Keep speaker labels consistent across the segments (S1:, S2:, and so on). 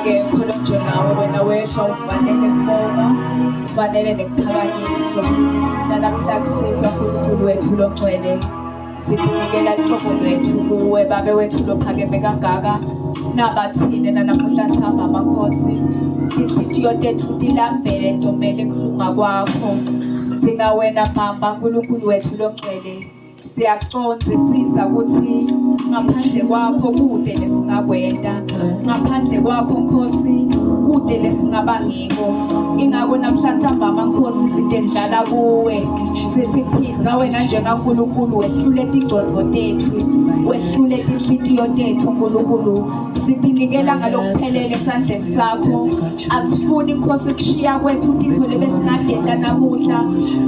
S1: akekho lo njengawe wena wedwa ufanele kubonga ufanele nekuphakanyiswa nanamhlanje sifa kuNkulunkulu wethu longcwele sinikela ihlobo lwethu kuwe babe wethu lophakeme kangaka nabathine nanamuhla sihamba amakhosi inhliziyo tethu tilambele ntomele kulunga kwakho singa wena Baba uNkulunkulu wethu longcwele siyacondzisisa ukuthi ngaphandle kwakho kude lesingakwenda ngaphandle kwakho Nkosi kude lesingaba ngiko ingakho namhlanje sihamba amakhosi sitendlala kuwe sithi phinza wena njengaNkulunkulu wehlule igcondvo tethu wehlule inhliziyo tethu uNkulunkulu sitinikela ngalokuphelele esandleni sakho asifuni Nkosi kushiya kwethu intfo lebesingadenda namuhla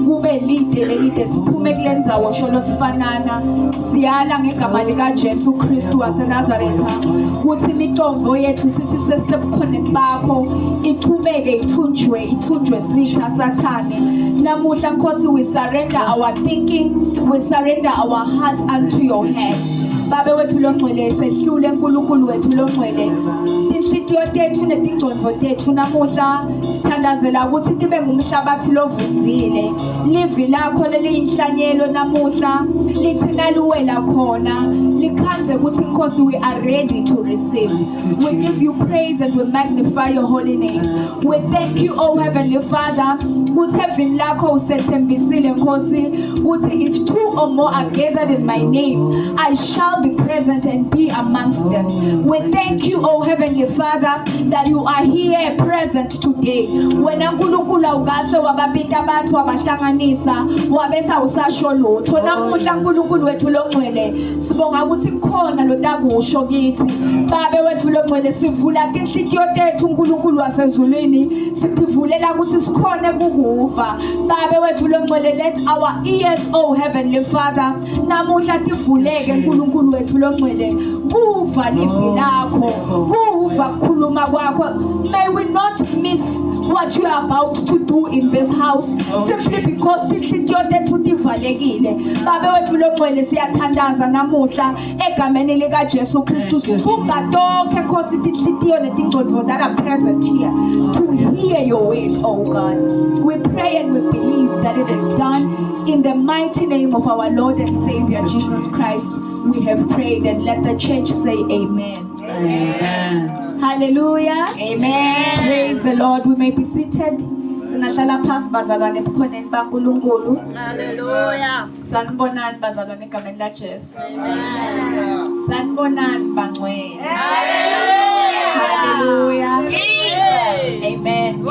S1: kube lide siphume kulendzawo solo sifanana siyala ngegama lika Jesu Kristu waseNazaretha kuthi imicondvo yethu sisi sesebukhoneni bakho ichubeke ithunjwe sitha Sathane namuhla Nkosi we surrender our thinking we surrender our heart unto your hands babe wethu longcwele sehlule uNkulunkulu wethu longcwele inhliziyo tethu netingcondvo tethu namuhla sithandazela ukuthi tibe ngumhlabathi lovundile livi lakho leliyinhlanyelo namuhla lithina luwela khona likhanze ukuthi Nkosi we are ready to receive we give you praise and we magnify your holy name we thank you oh heavenly Father ukuthi evini lakho usethembisile Nkosi ukuthi if two or more are gathered in my name I shall be present and be amongst them we thank you oh heavenly Father that you are here present today wena uNkulunkulu awukase wababita abantu wabahlanganisa wabesa usasho lutho namuhla uNkulunkulu wethu longcwele sibonga ukuthi kukhona lotakusho kithi babe wethu longcwele sivula inhliziyo tethu uNkulunkulu wasezulwini sitivulela ukuthi sikhone kukuva babe wethu longcwele let our ears oh heavenly Father namuhla tivuleke uNkulunkulu wethu longcwele kuva livi lakho kuva kukhuluma kwakho may we not miss what you are about to do in this house simply because inhliziyo tethu tivalekile babe wethu longcwele siyathandaza namuhla egameni lika Jesu Kristu sithumba tonke Nkosi inhliziyo netingcondvo that are present here to hear your word oh God we pray and we believe that it is done in the mighty name of our Lord and Savior Jesus Christ we have prayed and let the church say amen. Amen. Hallelujah. Amen. Praise the Lord. We may be seated. Singahlala phansi bazalwane ebukhoneni baNkulunkulu. Hallelujah. Sanibonani bazalwane egameni laJesu. Amen. Sanibonani bangcwele. Hallelujah. Amen.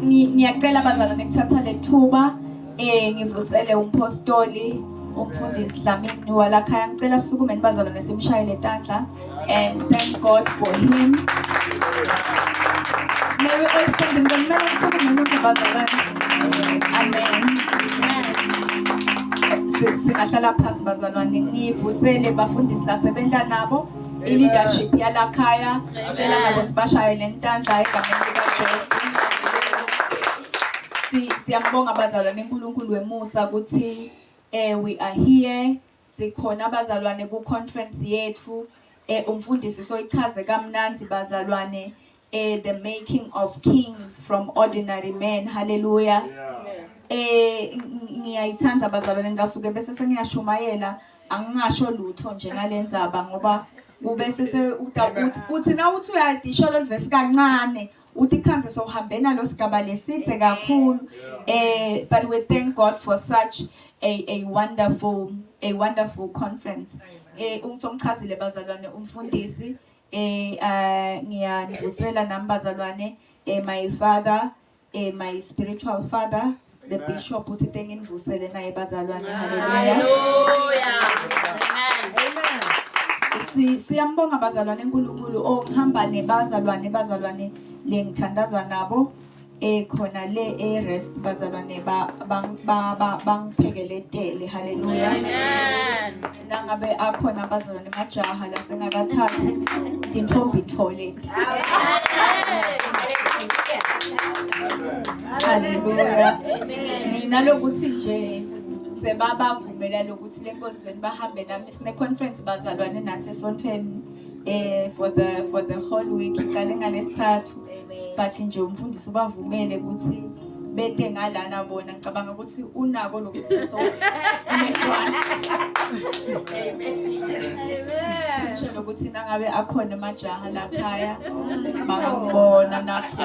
S1: Ngiyacela bazalwane ukuthatha lethuba ngivusele umpostoli umfundisi Dlamini walakhaya ngicela sisukume nibazalwane simshayele tandla and thank God for him. May we all stand in the middle sisukume nibazalwane. Amen. Singahlala phansi bazalwane ngivusele bafundisi lasebenta nabo i-leadership yalakhaya ngicela nabo sibashayele ntandla egameni likaJesu. Siyambonga bazalwane uNkulunkulu wemusa ukuthi we are here sikhona bazalwane ku conference yethu umfundisi soyichaze kamnanzi bazalwane the making of kings from ordinary men hallelujah ngiyayithanda bazalwane ngasuke bese sengiyashumayela angingasho lutho nje ngalendzaba ngoba ube sese uthi na uthi uyadisho lo verse kancane uthi khanze sohambena lo sigaba lesithe kakhulu but we thank God for such a wonderful conference ungizomchazile bazalwane umfundisi ngiyanivusela nami bazalwane my father my spiritual father the bishop uthi tenginivusele naye bazalwane hallelujah amen siyambonga bazalwane uNkulunkulu ohamba nebazalwane lengithandaza nabo khona le rest bazalwane bangiphekele tele hallelujah amen nangabe akhona bazalwane majaha la sengakathathi intombi toilet hallelujah nina lokuthi nje sebabavumela lokuthi lenkonzweni bahambe nami sine conference bazalwane nathi esontweni for the whole week iqale ngalesithathu but nje umfundisi ubavumele ukuthi beke ngalana bona ngicabanga ukuthi unako lokuthi so amen sitshela ukuthi nangabe akhona amajaha laphaya bangabona nakho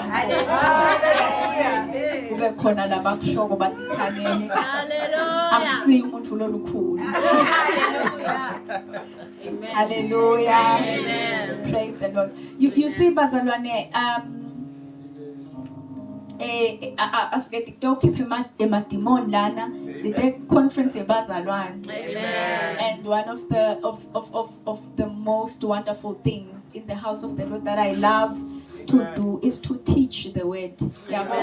S1: kube khona labakushoko banikhanene akusiyi umuntu lolukhulu hallelujah praise the Lord you see bazalwane asikethi kutokhipha emadimoni lana sithe conference yebazalwane and one of the most wonderful things in the house of the Lord that I love to do is to teach the word yabo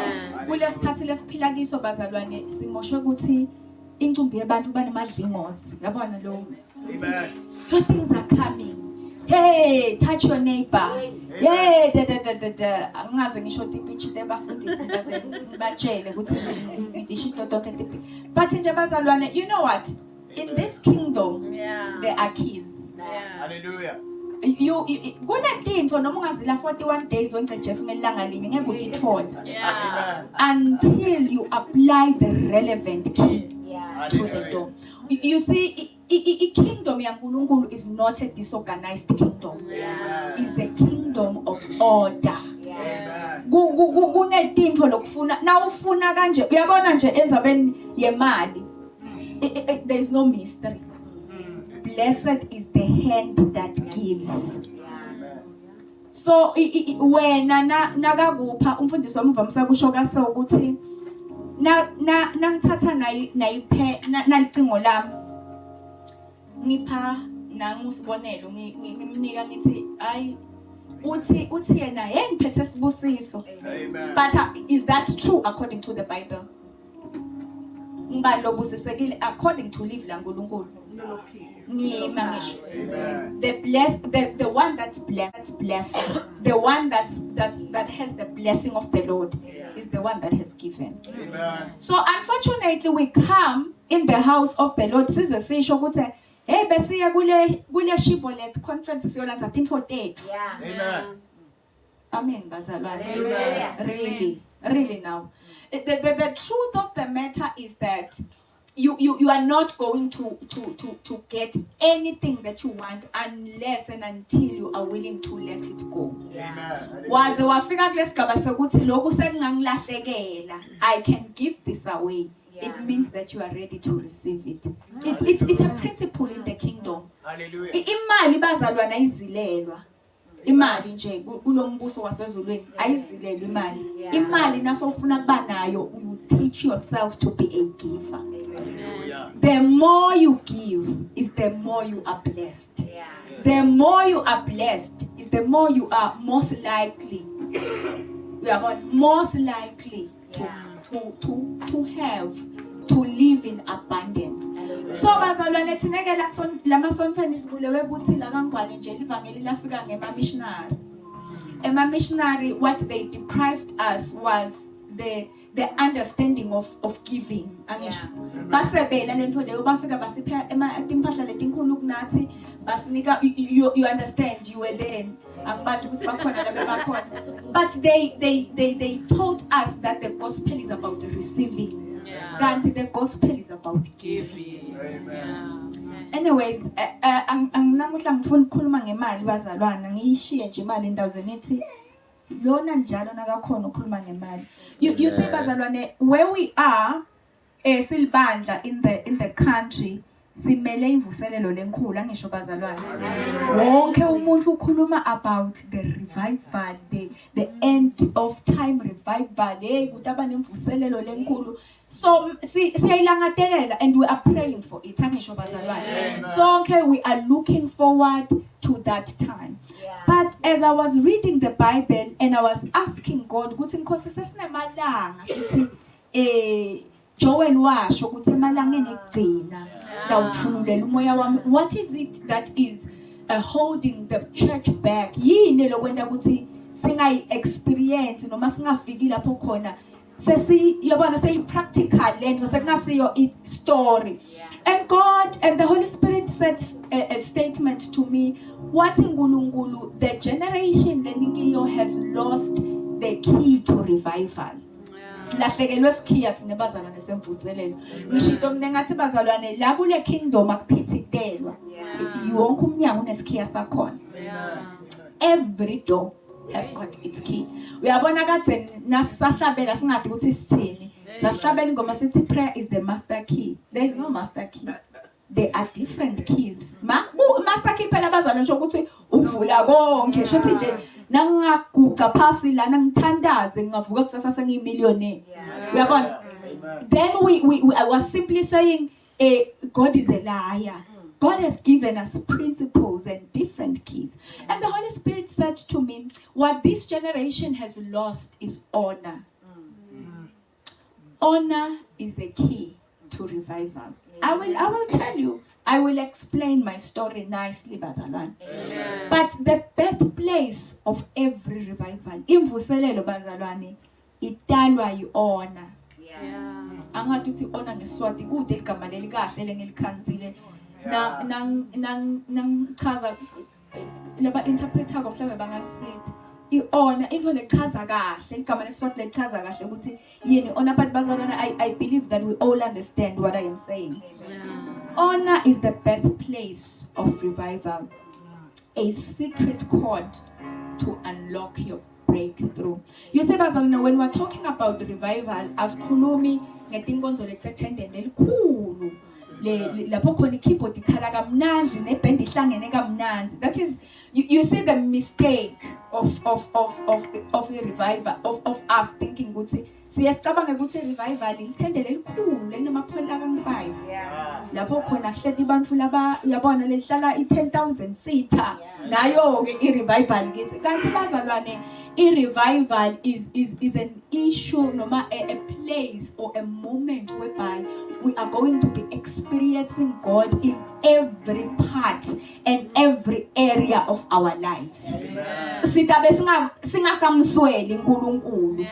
S1: kulesikhathi lesiphila kiso bazalwane simosho ukuthi incumbi yabantu banemadlingozi yabona lo amen your things are coming. Hey, touch your neighbor. Yeah, da. Angaze ngisho tipitch debafundisi baze batshele ukuthi ngidishito tonke tipi. But nje bazalwane, you know what? In this kingdom, there are keys.
S2: Hallelujah.
S1: You kunetintfo noma ungazila 41 days wenze Jesu ngelanga linye ngeke ukuthola. Until you apply the relevant key to the door. You see, a kingdom yankulunkulu is not a disorganized kingdom. It's a kingdom of order. Kunetintfo lokufuna na ufuna kanje uyabona nje enzabeni yemali. There is no mystery. Blessed is the hand that gives. So wena nakakupha umfundisi wami uvamisa kusho kase ukuthi nangithatha nalicingo lami ngipha nangusibonelo ngimnika ngithi ayi uthi yena ngiphethe sibusiso but is that true according to the Bible ngibani lobusisekile according to live la nkulunkulu ngisho the one that's blessed the one that has the blessing of the Lord is the one that has given. So unfortunately we come in the house of the Lord size sisho ukuthi hey besiya kule Shibboleth conference siyolanza 1348 amen bazalwane really now the truth of the matter is that you are not going to get anything that you want unless and until you are willing to let it go. Waze wafika kulesigaba sokuthi lokhu sengangilahlekela I can give this away. It means that you are ready to receive it. It's a principle in the kingdom.
S2: Hallelujah.
S1: Imali bazalwana izilelwa. Imali nje kulombuso wasezulwini ayizilelwa imali. Imali naso ufuna kuba nayo you teach yourself to be a giver. The more you give is the more you are blessed. The more you are blessed is the more you are most likely to have to live in abundance. So bazalwane thinekela lamasonfeni sibulewe ukuthi la kangwane nje livangeli lafika ngema-missionary. Ema-missionary what they deprived us was the understanding of giving angisho basebela lento leyo bafika basipha impahla letinkulu kunathi basinika you understand you were there abantu ukuthi bakhona la bebakhona but they told us that the gospel is about receiving kanti the gospel is about giving. Anyways anginamuhla ngifuna ukukhuluma ngemali bazalwana ngiyishiye nje imali endawuzeni ithi lona njalo nakakhona ukukhuluma ngemali. You see bazalwane where we are silibandla in the country simele imvuselelo lenkhulu angisho bazalwane wonke umuntu ukhuluma about the revival the end of time revival kutaba nemvuselelo lenkhulu so siyayilangadelela and we are praying for it angisho bazalwane sonke we are looking forward to that time. But as I was reading the Bible and I was asking God ukuthi inkosi sesinemalanga sithi Joel washo ukuthi emalangeni egcina ngawuthunulela umoya wami what is it that is holding the church back yini lokwenda ukuthi singayi experience noma singafiki lapho khona yabona practical lento sekungasiyo story. And God and the Holy Spirit said a statement to me, what ngulunkulu, the generation leningiyo has lost the key to revival. Silahlekelwe sikhiya thina bazalwane semvuselelo. Ngisho mina ngathi bazalwane la kule kingdom akuphithitelwa. Yonke umnyango unesikhiya sakhona. Every door has got its key. Uyabona kade nasisahlabela singathi ukuthi sithini. Sasihlabela ingoma sithi prayer is the master key. There is no master key. There are different keys. Master key phela bazalwane ngisho ukuthi uvula konke. Shothi nje nangaguqa phasi la nangithandaze ngavuka kusasa sengiyimillionaire. Uyabona? Then I was simply saying God is a liar. God has given us principles and different keys. And the Holy Spirit said to me, what this generation has lost is honor. Honor is a key to revival. I will tell you. I will explain my story nicely, bazalwane. But the birthplace of every revival, imvuselelo bazalwane, idalwa yi-honor. Angathi uthi honor ngeSwati kude igama lelikahle lengelikhanzile. Nang chaza laba interpreter mhlawumbe bangangisithi. I-honor into lechaza kahle igama leSwati lechaza kahle ukuthi yini honor, but bazalwane, I believe that we all understand what I am saying. Honor is the birthplace of revival, a secret code to unlock your breakthrough. You see, bazalwane, when we're talking about revival, asikhulumi ngetinkonzo lekusethendeni elikhulu lapho khona ikeyboard ikhala kamnanzi neband ihlangene kamnanzi. That is, you see the mistake of the revival of us thinking ukuthi siyacabanga ukuthi revival lithendele elikhulu lelinamaphola ka5 lapho khona hleti abantu laba uyabona lehlala i10,000 seater nayo ke i-revival kithi. Kanti bazalwane, i-revival is an issue noma a place or a moment whereby we are going to be experiencing God in every part and every area of our lives. Sitabe singasamsweli uNkulunkulu.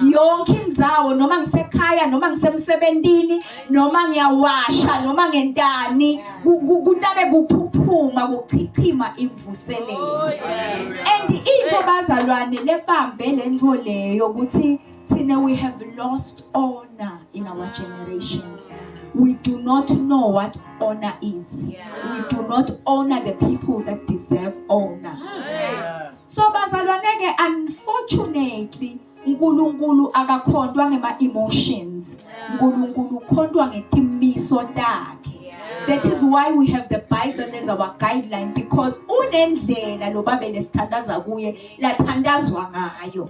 S1: Yonke indzawo noma ngisekhaya noma ngisemsebentini noma ngiyawasha noma ngentani kutabe kuphuphuma kuchichima imvuselelo. And into bazalwane lebambe lento leyo ukuthi thina we have lost honor in our generation. We do not know what honor is. We do not honor the people that deserve honor. So bazalwane, unfortunately, uNkulunkulu akakhondwa ngema emotions. uNkulunkulu ukhondwa ngetimiso takhe. That is why we have the Bible as our guideline, because unendlela lo babe lesithandaza kuye lathandazwa ngayo.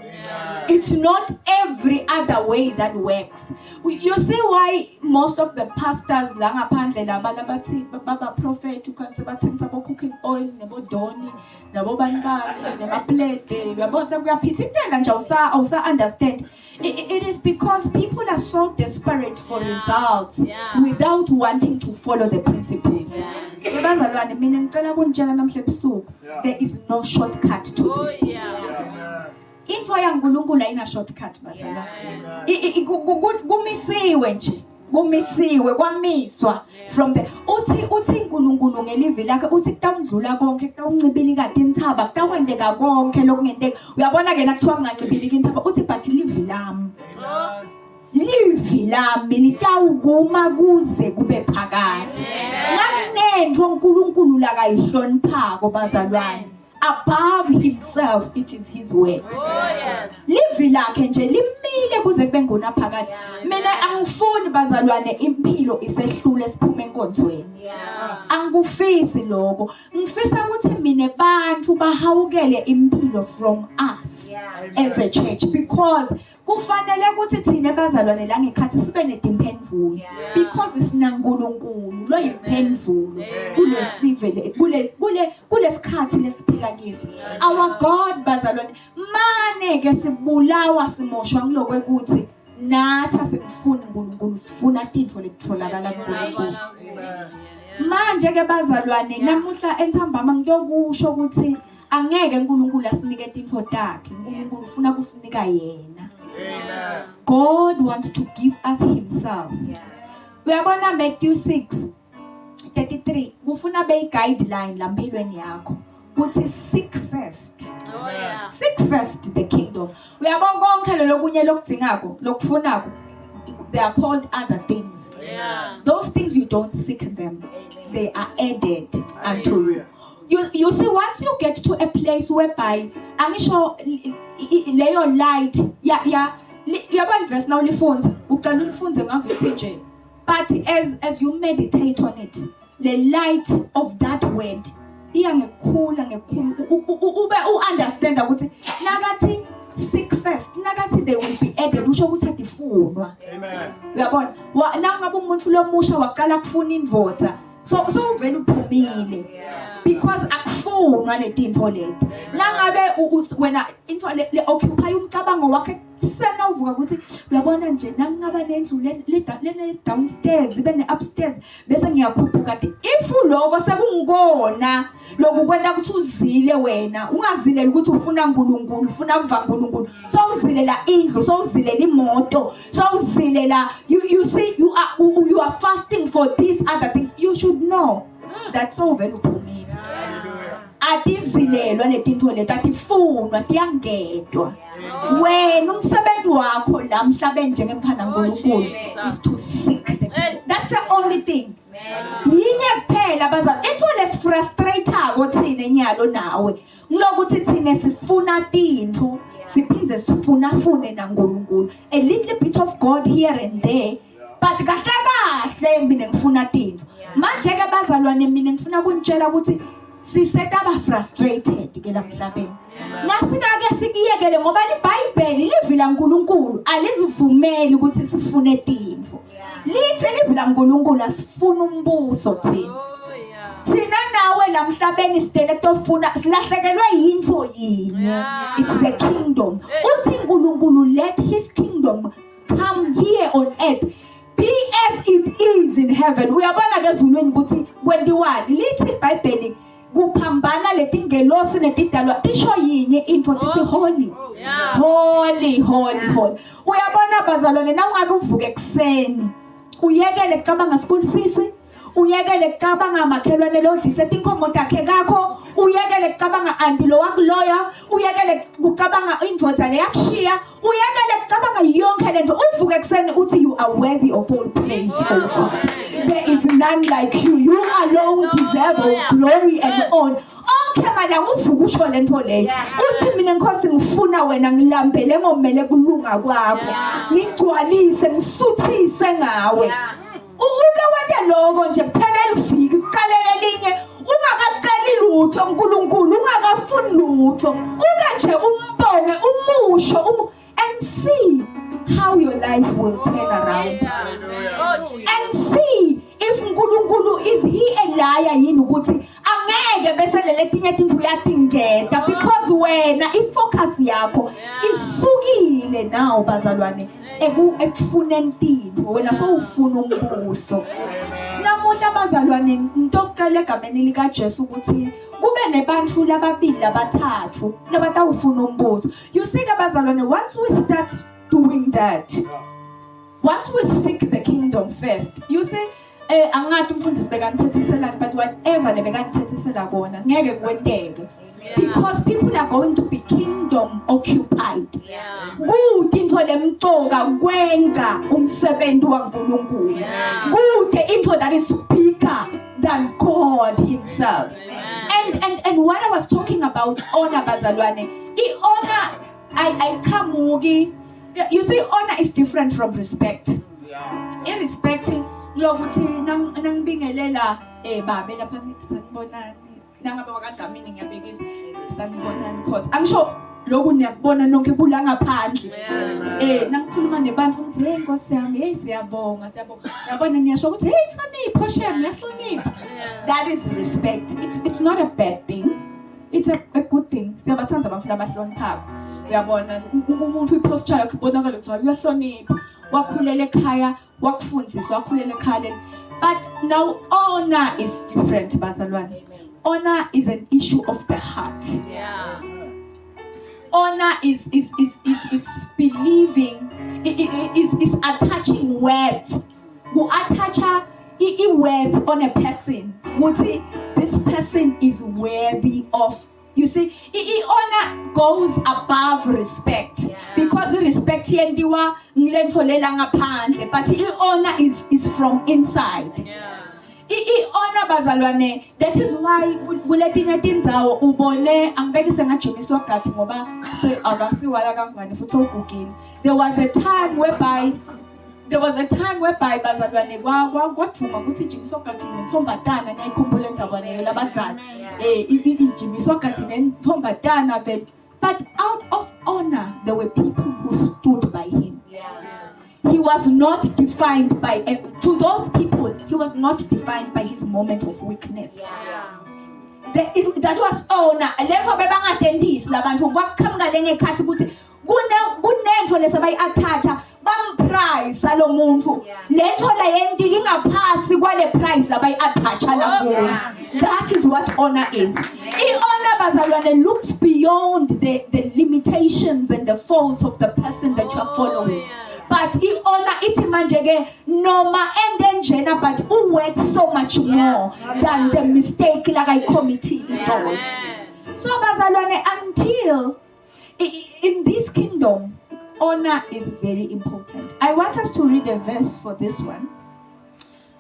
S1: It's not every other way that works. You see why most of the pastors la ngaphandle labathi baba prophet ukanse bathengisa bo cooking oil nebo doni nabo banibani nemaplate uyabona kuyaphithitela nje awusa understand. It is because people are so desperate for results without wanting to follow the principles. Bazalwane, mina ngicela kunitshela namhla ebusuku, there is no shortcut to this thing. Into yaNkulunkulu ayina shortcut bazalwane. Kumisiwe nje. Kumisiwe kwamiswa from the uthi uNkulunkulu ngelivi lakhe uthi kutawundlula konke kutawuncibili kade inthaba kutakwendeka konke lokungenteka. Uyabona ke nakuthiwa kungancibili inthaba uthi but livi lami litawuguma kuze kube phakathi. Nganento uNkulunkulu la kayihloniphako bazalwane. Above himself, it is his word. Livi lakhe nje limile kuze kube ngona phakathi. Mina angifuni bazalwane impilo isehlule siphume enkonzweni. Angikufisi lokho. Ngifisa ukuthi mina bantu bahawukele impilo from us as a church, because kufanele ukuthi thina bazalwane la ngekhathi sibe nedimphendvulo, because sinaNkulunkulu lo yimphendvulo kulesivele kulesikhathi lesiphila kiso. Our God bazalwane, mane ke sibulawa simoshwa ngilokwe nathi asikufuni uNkulunkulu, sifuna intfo letitfolakala kuNkulunkulu. Manje ke bazalwane, namuhla enthambama ngiyokusho ukuthi angeke uNkulunkulu asinike intfo takhe. uNkulunkulu ufuna kusinika yena.
S2: Amen.
S1: God wants to give us himself. Uyabona Matthew 6:33 kufuna guideline la mpilweni yakho uthi seek first. Seek first the kingdom. Uyabona konke lokunye lokudingako lokufunako they are called other things. Those things you don't seek them. They are added unto you. You see, once you get to a place whereby angisho leyo light yaba verse now ulifunza uqala ulifunze ngazo uthi nje. But as you meditate on it, the light of that word iya ngekhulu ube understand ukuthi nakathi seek first nakathi they will be added usho ukuthi adifunwa.
S2: Amen.
S1: Uyabona nangabe umuntu lomusha waqala kufuna indvodza so uvela uphumile because akufunwa letinto leti nangabe wena info le occupy umcabango wakhe sena uvuka ukuthi uyabona nje nangaba nendlu le downstairs ibe ne upstairs bese ngiyakhuphuka if lokho sekungikona lokukwenda ukuthi uzile wena ungazilela ukuthi ufuna uNkulunkulu ufuna kuva uNkulunkulu so uzilela indlu so uzilela imoto so uzilela you see you are fasting for these other things you should know that so vele uphumile atizilelwa letinto leti atifunwa tiyangedwa wena umsebenzi wakho la emhlabeni njengemphana kaNkulunkulu is to seek the kingdom. That's the only thing. Yinye kuphela bazali into lesifrustrateako thina enyalo nawe ngilokuthi thina sifuna tinto siphinze sifune naNkulunkulu a little bit of God here and there but kahle mina ngifuna tinto manje ke bazalwane mina ngifuna kunitshela ukuthi sisetaba frustrated ke la emhlabeni nasikake sikiyekele ngoba iBhayibheli livila uNkulunkulu alizivumeli ukuthi sifune tinto lithi livila uNkulunkulu asifuna umbuso thina nawe la emhlabeni sidele tofuna silahlekelwe yinto yinye it's the kingdom uthi uNkulunkulu let his kingdom come here on earth be as it is in heaven. Uyabona ke ezulwini ukuthi kwendiwani lithi iBhayibheli kuphambana letingelosi netidalwa tisho yinye info tithi holy uyabona bazalwane na ungake uvuke ekseni uyekele kucabanga school fees uyekele kucabanga makhelwane lodlise tinkomo takhe kakho uyekele kucabanga anti lo wakuloya uyekele kucabanga indvodza leyakushiya uyekele kucabanga yonke lento uvuke ekseni uthi you are worthy of all praise oh God there is none like you alone deserve all glory and honor okay manje uvuka usho lento leyo uthi mina Nkosi ngifuna wena ngilambele ngomele kulunga kwakho ngigcwalise ngisuthise ngawe uke wente lokho nje kuphela eliviki uqalele linye ungakaqali lutho uNkulunkulu ungakafuni lutho uke nje umbonge umusho and see how your life will turn around and see if uNkulunkulu is he a liar yini ukuthi angeke bese letinye tinto uyatingeta because wena ifocus yakho isukile nawo bazalwane ekufuneni tinto wena so ufuna umbuso namuhla bazalwane into oqala egameni lika Jesu ukuthi kube nebantu lababili labathathu labatawufuna umbuso you see bazalwane once we start doing that once we seek the kingdom first you see angathi umfundisi bekanithethiselana but whatever lebekanithethisela kona ngeke kwenteke because people are going to be kingdom occupied kude into lemcoka kwenza umsebenzi waNkulunkulu kude into that is bigger than God himself and what I was talking about honor bazalwane honor ayikhamuki you see honor is different from respect irrespect lokuthi nangibingelela babe lapha sanibonani nangabe wakadlamini ngiyabekisa sanibonani because angisho lokhu niyakubona nonke kula ngaphandle nangikhuluma nebantu ukuthi hey Nkosi yami hey siyabonga yabona niyasho ukuthi hey hlonipho shem yahlonipha that is respect it's not a bad thing it's a good thing siyabathanza abantu abahloniphako uyabona umuntu iposture yakhe ibonakala ukuthi uyahlonipha wakhulele ekhaya wakufundziswa wakhulele ekhaya but now honor is different bazalwane honor is an issue of the heart Honor is believing, is attaching worth. Go attach a worth on a person. Would say this person is worthy of. You see, honor goes above respect, because respect yendiwa ngilentfolela ngaphandle, but honor is from inside. Honor bazalwane, that is why kuletinye tindzawo ubone angibekise ngajimiswa gathi ngoba akasiwala kangwane futhi ogugile. There was a time whereby bazalwane kwavuma ukuthi ijimiswa gathi nentombatana niyayikhumbula indaba leyo labazali ijimiswa gathi nentombatana vele. But out of honor there were people who stood by him. He was not defined by, to those people, he was not defined by his moment of weakness. That was honor. Lepo bebangatendisi labantu kwakhamga lengekhathi ukuthi kunento lesabayi-attach bamprice alomuntu lento la yendile ingaphasi kwale price labayi-attach lakuyo. That is what honor is. Honor bazalwane looks beyond the limitations and the faults of the person that you are following. But honor iti manjege noma endenjena, but who worth so much more than the mistake like I committed. So bazalwane, until in this kingdom, honor is very important. I want us to read a verse for this one.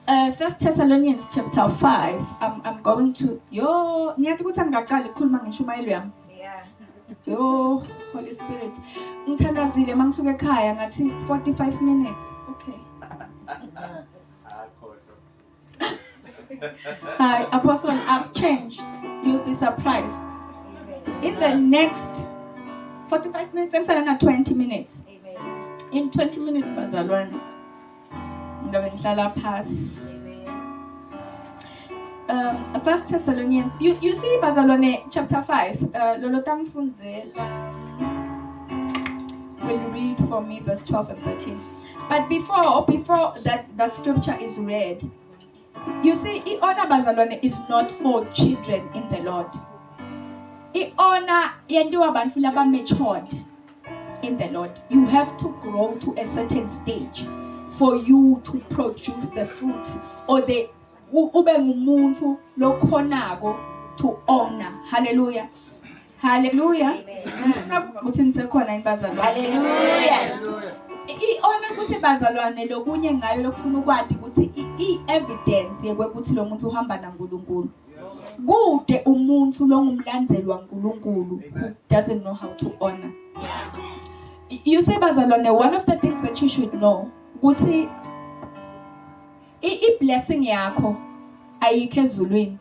S1: 1 Thessalonians chapter 5. I'm going to yo Yo, Holy Spirit. Ngithandazile mangisuke ekhaya ngathi 45 minutes. Okay. Hi, Apostle, I've changed. You'll be surprised. In the next 45 minutes, I'm saying 20 minutes. In 20 minutes, bazalwane. Ngabe ngihlala phasi. 1 Thessalonians, you see bazalwane chapter 5. Lolo tangfunzela. Will read for me verse 12 and 13. But before that scripture is read, you see, honor bazalwane is not for children in the Lord. Honor yendiwa bantu laba matured in the Lord. You have to grow to a certain stage for you to produce the fruit or the ube ngumuntu lokhonako to honor. Hallelujah. Hallelujah. Ukuthi nisekhona inibazalwane. Hallelujah. Honor futhi bazalwane lokunye ngayo lokufuna ukwadi ukuthi i-evidence yekuthi lo muntu uhamba naNkulunkulu. Kude umuntu longumlandzeli waNkulunkulu who doesn't know how to honor. You say bazalwane, one of the things that you should know ukuthi i-blessing yakho ayikho ezulwini.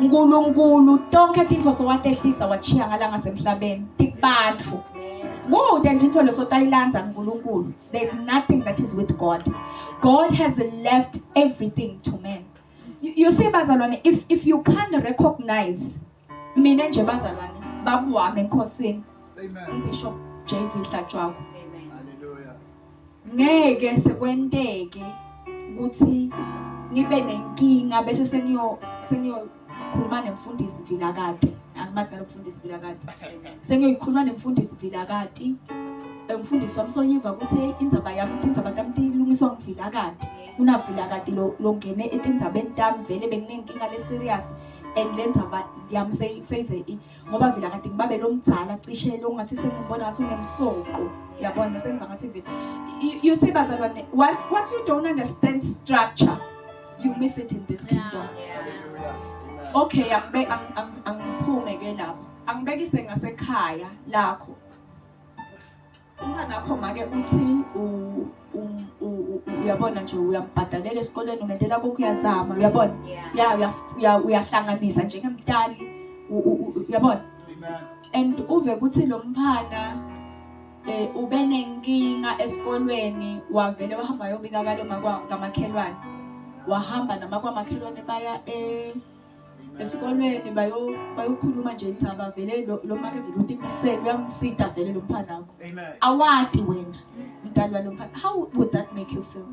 S1: Nkulunkulu tonke tintfo sowatehlisa wachiya ngala ngasemhlabeni tikubantfu. Kude nje intfo lesotayilandza nkulunkulu. There is nothing that is with God. God has left everything to man. You see bazalwane, if you can't recognize mina nje bazalwane babu wami enkosini. Amen. Bishop JV Hlatshwayo. Amen. Hallelujah. Ngeke sekwenteke ukuthi ngibe nenkinga bese sengiyokhuluma nemfundisi Vilakati. Angimadala umfundisi Vilakati. Sengiyoyikhuluma nemfundisi Vilakati. Umfundisi wami soyiva ukuthi indzaba tami tilungiswa nguVilakati. Una Vilakati lo ngene etindzabeni tami vele benginenkinga le serious and lendzaba yami seyize ngoba Vilakati ngibabe lomdzala cishe lo ngathi sengibona ngathi unemsoqo. Yabona sengiba ngathi vele. You see bazalwane, once you don't understand structure, you miss it in this kingdom. Okay, angiphume ke lapho. Angibekise ngasekhaya lakho. Umntana wakho make uthi uyabona nje uyambhadalela esikoleni ungendela kokho uyazama uyabona uyahlanganisa njengemdali uyabona and uve ukuthi lo mfana ube nenkinga esikolweni wavele wahamba yobika kalo kamakhelwane wahamba namakwamakhelwane baya esikolweni bayokhuluma nje indzaba vele lo make vele utimisela uyamsida vele lo mfana wakho awati wena mntana lo mfana. How would that make you feel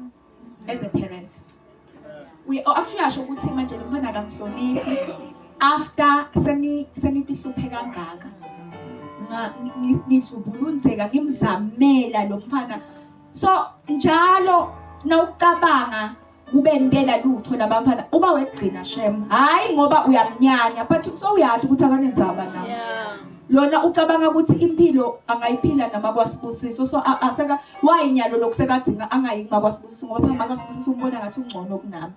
S1: as a parent? We actually asho ukuthi manje lo mfana akamhloniphi after senitihluphe kangaka ngidlubulunzeka ngimzamela lo mfana. So njalo nawucabanga kube ndela lutho labamfana uba wegcina shem hayi ngoba uyamnyanya but so uyathi ukuthi abanenzaba nawo. Lona ucabanga ukuthi impilo angayiphila namakwasibusiso so aseka wayinyalo lokusekadzinga angayikuma kwasibusiso ngoba phamba kwasibusiso umbona ngathi ungcono kunami.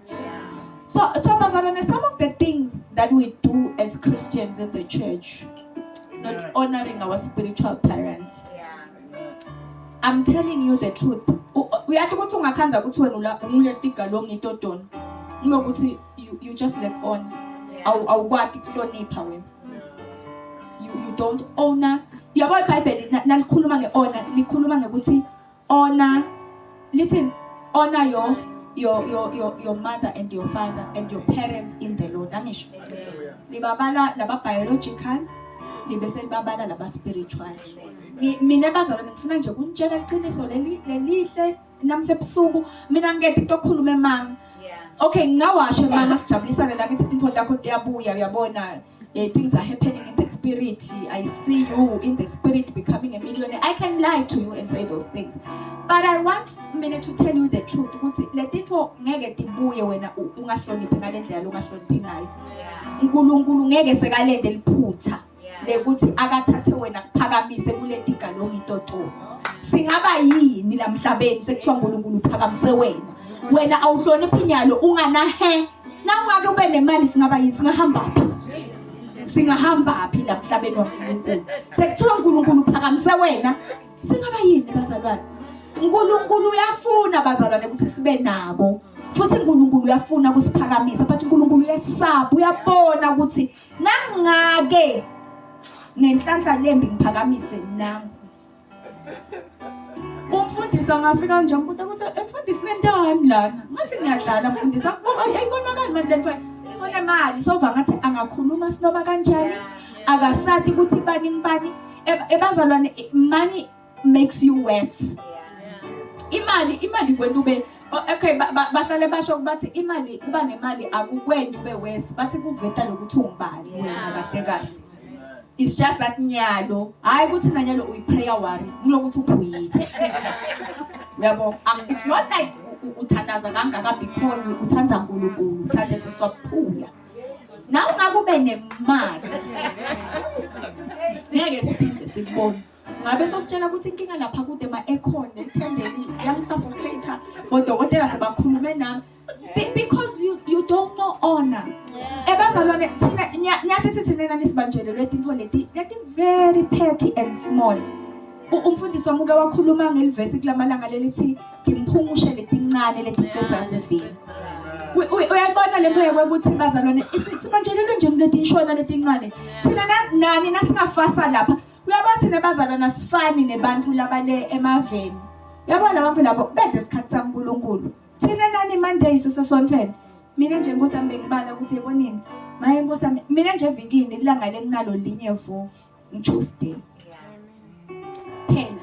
S1: So bazalwane, some of the things that we do as Christians in the church, not honoring our spiritual parents. I'm telling you the truth. Uyathi ukuthi ungakhanza ukuthi wena unguletiga lo ngitodona. Ngokuthi you just like on. Awukwati kuhlonipha wena. You don't honor. Yabo iBhayibheli nalikhuluma ngeHonor, likhuluma ngekuthi honor. Listen, honor your mother and your father and your parents in the Lord. Angisho. Libabala laba biological, libese libabala laba spiritual. Mina bazalwane ngifuna nje ukunitshela iqiniso lelihle namhle ebusuku mina ngeke ukukhuluma emanga. Okay, ngawashe manga sijabulisane la ngithi info yakho iyabuya uyabona. Things are happening in the spirit. I see you in the spirit becoming a millionaire. I can lie to you and say those things. But I want me to tell you the truth. Let it for ngeke tibuye wena ungahloniphi ngalendlela ungahloniphi ngayo. uNkulunkulu ngeke sekalende liphutha lekuthi akathathe wena kuphakamise kuleti galongi itotono. Singaba yini la mhlabeni sekuthiwa uNkulunkulu uphakamise wena. Wena awuhloniphi nyalo ungana he. Na ungake ube nemali singaba yini singahamba phi la mhlabeni waNkulunkulu. Sekuthiwa uNkulunkulu uphakamise wena. Singaba yini bazalwane? uNkulunkulu uyafuna bazalwane ukuthi sibe nako. Futhi uNkulunkulu uyafuna kusiphakamisa, but uNkulunkulu uyesaba, uyabona ukuthi nangake ngenhlanhla lembi ngiphakamise nami. Umfundisi angafika nje umbuzo ukuthi umfundisi nendani lana. Mase ngiyadlala umfundisi ayibonakala manje lento. So nemali sova ngathi angakhuluma sinoma kanjani, akasati ukuthi bani ngibani. Ebazalwane, money makes you worse. Imali kwena ube okay bahlale basho ukuthi imali kuba nemali akukwendi ube worse, bathi kuveta lokuthi ungibani wena kahle kahle. It's just that nyalo hayi ukuthi nanyalo uyiprayer worry kulokuthi uphuyile. Uyabo, it's not like uthandaza kangaka because uthanza uNkulunkulu, uthanda seswaphuya. Na ungakube nemali ngeke siphinde sikubone. Ngabe sositshela ukuthi inkinga lapha kude ma-aircon ethendeni yangisuffocator bodokotela sebakhulume nami because you don't know honor. Ebazalwane thina nyathi thina nisibanjele letinto leti very petty and small. Umfundisi wami uke wakhuluma ngelivesi kulamalanga lelithi ngimphungushe letincane leticetha zivini. Uyabona lento yokuthi bazalwane sibanjelelwe nje letinshona letincane. Thina nani nasingafasa lapha uyabathi nebazalwana sifani nebantu labale emaveni. Uyabona abantu labo bede isikhathi saNkulunkulu. Thina nani Monday sesonfeni. Mina nje ngosami ngibala ukuthi yebonini. Maye ngosami mina nje evikini ilanga lenginalo linye vo Tuesday.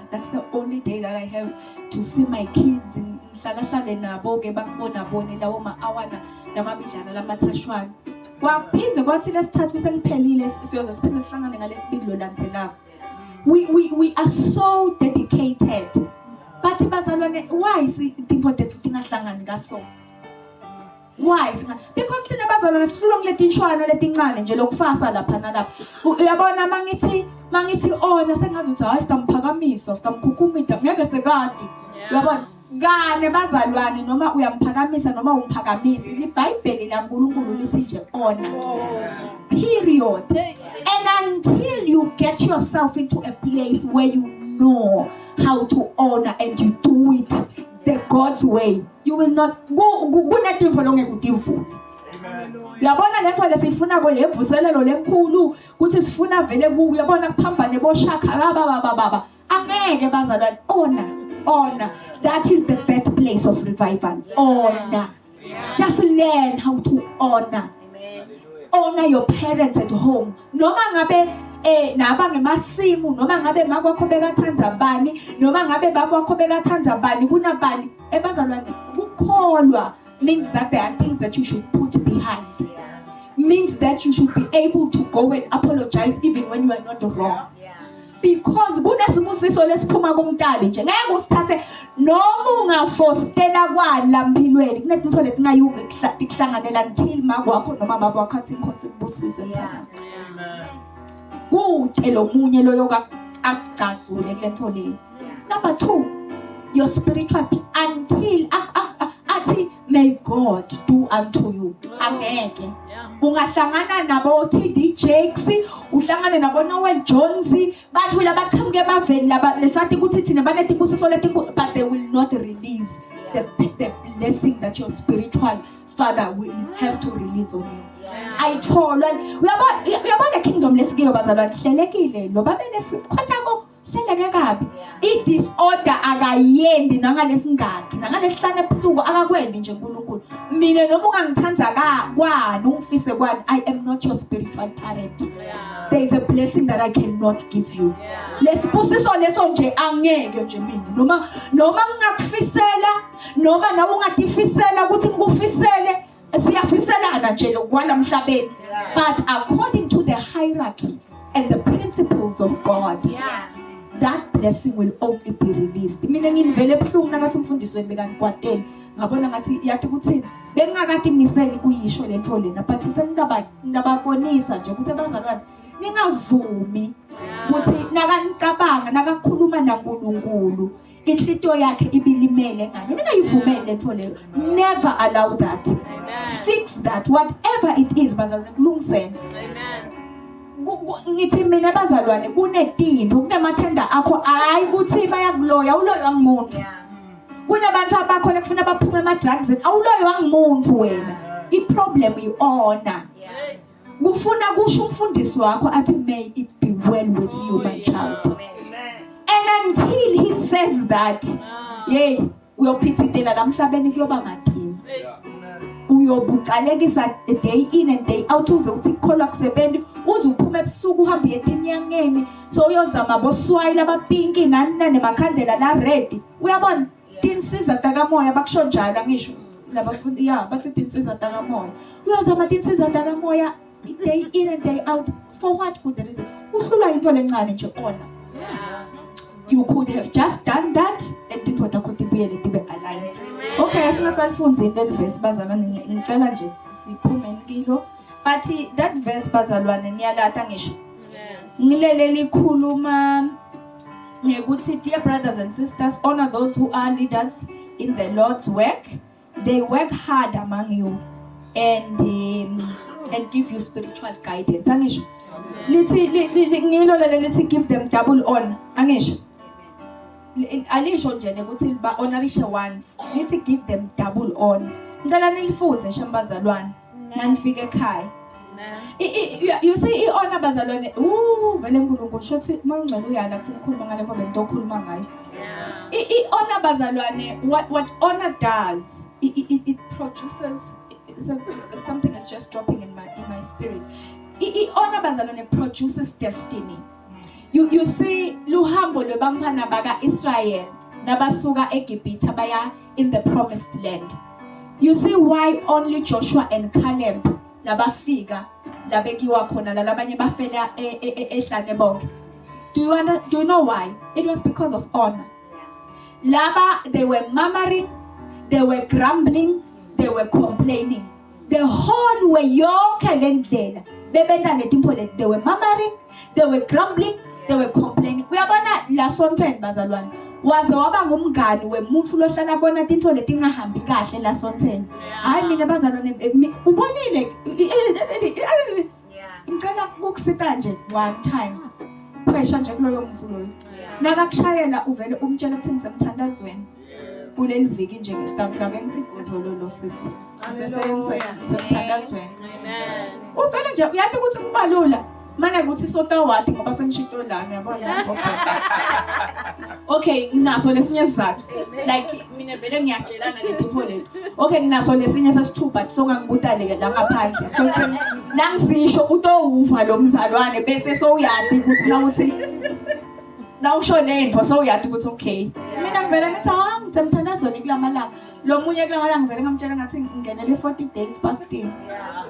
S1: That's the only day that I have to see my kids ngihlala nabo ke bakubona lawo ma-awana namabidlana lamathashwana. Kwaphindze kwathi lesithathu sengiphelile siyoze siphinde sihlangane ngalesibili lo landzelayo. We are so dedicated. But bazalwane, why is izinto zethu tingahlangani ngaso? Why? Because thina bazalwane sihlulwa kuletinshwana letincane nje lokufasa lapha nalapha. Uyabona mangithi ona sengazuthi hayi sitamphakamiso sitamkhukhumida ngeke sekadi. Uyabona ngane bazalwane noma uyamphakamisa noma umphakamisi iBhayibheli laNkulunkulu lithi nje ona. Period. And until you get yourself into a place where you know how to honor and you do it the God's way, you will not go nothing for long ekudivule. Uyabona lento lesifuna ko levuselelo lenkulu ukuthi sifuna vele ku uyabona kuphambane boshaka baba angeke bazalwane honor. That is the birthplace of revival. Honor. Just learn how to honor. Honor your parents at home. Noma ngabe naba ngemasimu, noma ngabe makwakho bekathanza bani, noma ngabe baba wakho bekathanza bani kunabani. Ebazalwane ukukholwa means that there are things that you should put behind. Means that you should be able to go and apologize even when you are not wrong. because kunesibusiso lesiphuma kumntali nje ngeke usithathe noma ungafostela kwala empilweni kunetintfo letingayuke kuhlanganela until makwakho noma baba wakho athi inkosi kubusise mfana kude lo munye loyo akugcazule kule ntfo leyo. Number 2, your spiritual until athi may God do unto you. Angeke ungahlangana nabo TD Jakes, uhlangane nabo Noel Jones, bathu labaqhamuke emaveni laba lesathi ukuthi thina banethi kusiso lethi, but they will not release the blessing that your spiritual father will have to release on you. Ayitholwa uyabona kingdom lesikiyo bazalwane hlelekile lo babene sikhona ko hleleke kabi. I-disorder akayendi nangalesingakhi nangalesihlanu ebusuku akakwendi nje uNkulunkulu. Mina noma ungangithandza kwani ungifise kwani, I am not your spiritual parent. There is a blessing that I cannot give you. Lesibusiso leso nje angeke nje mina noma ngingakufisela noma nawe ungatifisela ukuthi ngikufisele siyafiselana nje lokwala emhlabeni, but according to the hierarchy and the principles of God, that blessing will only be released. Mina ngivele ebuhlungu nakathi umfundisweni bekangikwatela ngabona ngathi yathi kuthini bengakade ngiseli kuyisho lento lena, but ngababonisa nje ukuthi abazalwane ningavumi ukuthi nakanicabanga nakakhuluma naNkulunkulu inhlito yakhe ibilimele ngani, ningayivumeli lento leyo. Never allow that. Fix that, whatever it is bazalwane kulungisene. Ngithi mina bazalwane kunetinto kunamathenda akho hayi ukuthi bayakuloya uloyo angimuntu. Kunabantu abakho lekufuna baphume ama-drugs awuloyo angimuntu wena. I-problem i-honor. Kufuna kusho umfundisi wakho athi may it be well with you my child. And until he says that, uyophithitela la mhlabeni kuyoba ngathini. Uyobuqalekisa day in and day out uze uthi kukholwa kusebenzi uze uphume ebusuku uhambe etinyangeni so uyozama boswayila abapinki nani nemakhandela la red. Uyabona tinsiza takamoya bakusho njalo ngisho labafundi bathi tinsiza takamoya. Uyozama tinsiza takamoya day in and day out for what good reason? Uhlulwa into lencane nje ona. You could have just done that and did what I could be a little bit aligned. Okay, singasalfunzi indel verse bazalwane ngicela nje siphume kilo. But that verse bazalwane niyalata ngisho. Ngileleli khuluma ngekuthi dear brothers and sisters, honor those who are leaders in the Lord's work. They work hard among you and give you spiritual guidance. Angisho. Lithi ngilo lelithi give them double honor. Angisho. Alisho nje ukuthi ba honorishe once. Lithi give them double honor. Ngicela nilifunze shambazalwane. Nanifike ekhaya. You see honor bazalwane. Vele uNkulunkulu shothi mangcwele uyala kuthi ngikhuluma ngale ngoba into okhuluma ngayo. Honor bazalwane, what honor does, it produces something is just dropping in my spirit. Honor bazalwane produces destiny. You see luhambo lwebamfana baka Israel nabasuka eGibhithe baya in the promised land. You see why only Joshua and Caleb labafika labekiwa khona labanye bafela ehlane bonke. Do you know why? It was because of honor. Laba, they were murmuring, they were grumbling, they were complaining. The whole way yonke lendlela bebenda netimpo le, they were murmuring, they were grumbling, they were complaining. Uyabona la sonfeni bazalwane waze waba ngumngani wemuntu lohlala bona tinto letingahambi kahle la sonfeni. Hayi mina bazalwane ubonile ngicela ukusita nje one time pressure nje kuloyo mvu loyo nakakushayela uvele umtshela ukuthi ngisemthandazweni kuleli viki nje ngestamp ngeke ngithi ngozololo sisi semthandazweni. Uvele nje uyathi ukuthi kubalula manje ukuthi sota wathi ngoba sengishito lana yabona. Okay nginaso lesinye sizathu like mina vele ngiyatshelana letifo lethu. Okay nginaso lesinye sesithupha songangibutale la ngaphandle because nangisisho utowuva lo mzalwane bese so uyati ukuthi na uthi na usho lento so uyati ukuthi okay mina ngivela ngithi ngisemthandazweni kulamalanga lo munye kulamalanga ngivele ngamtshela ngathi ngingenele 40 days fasting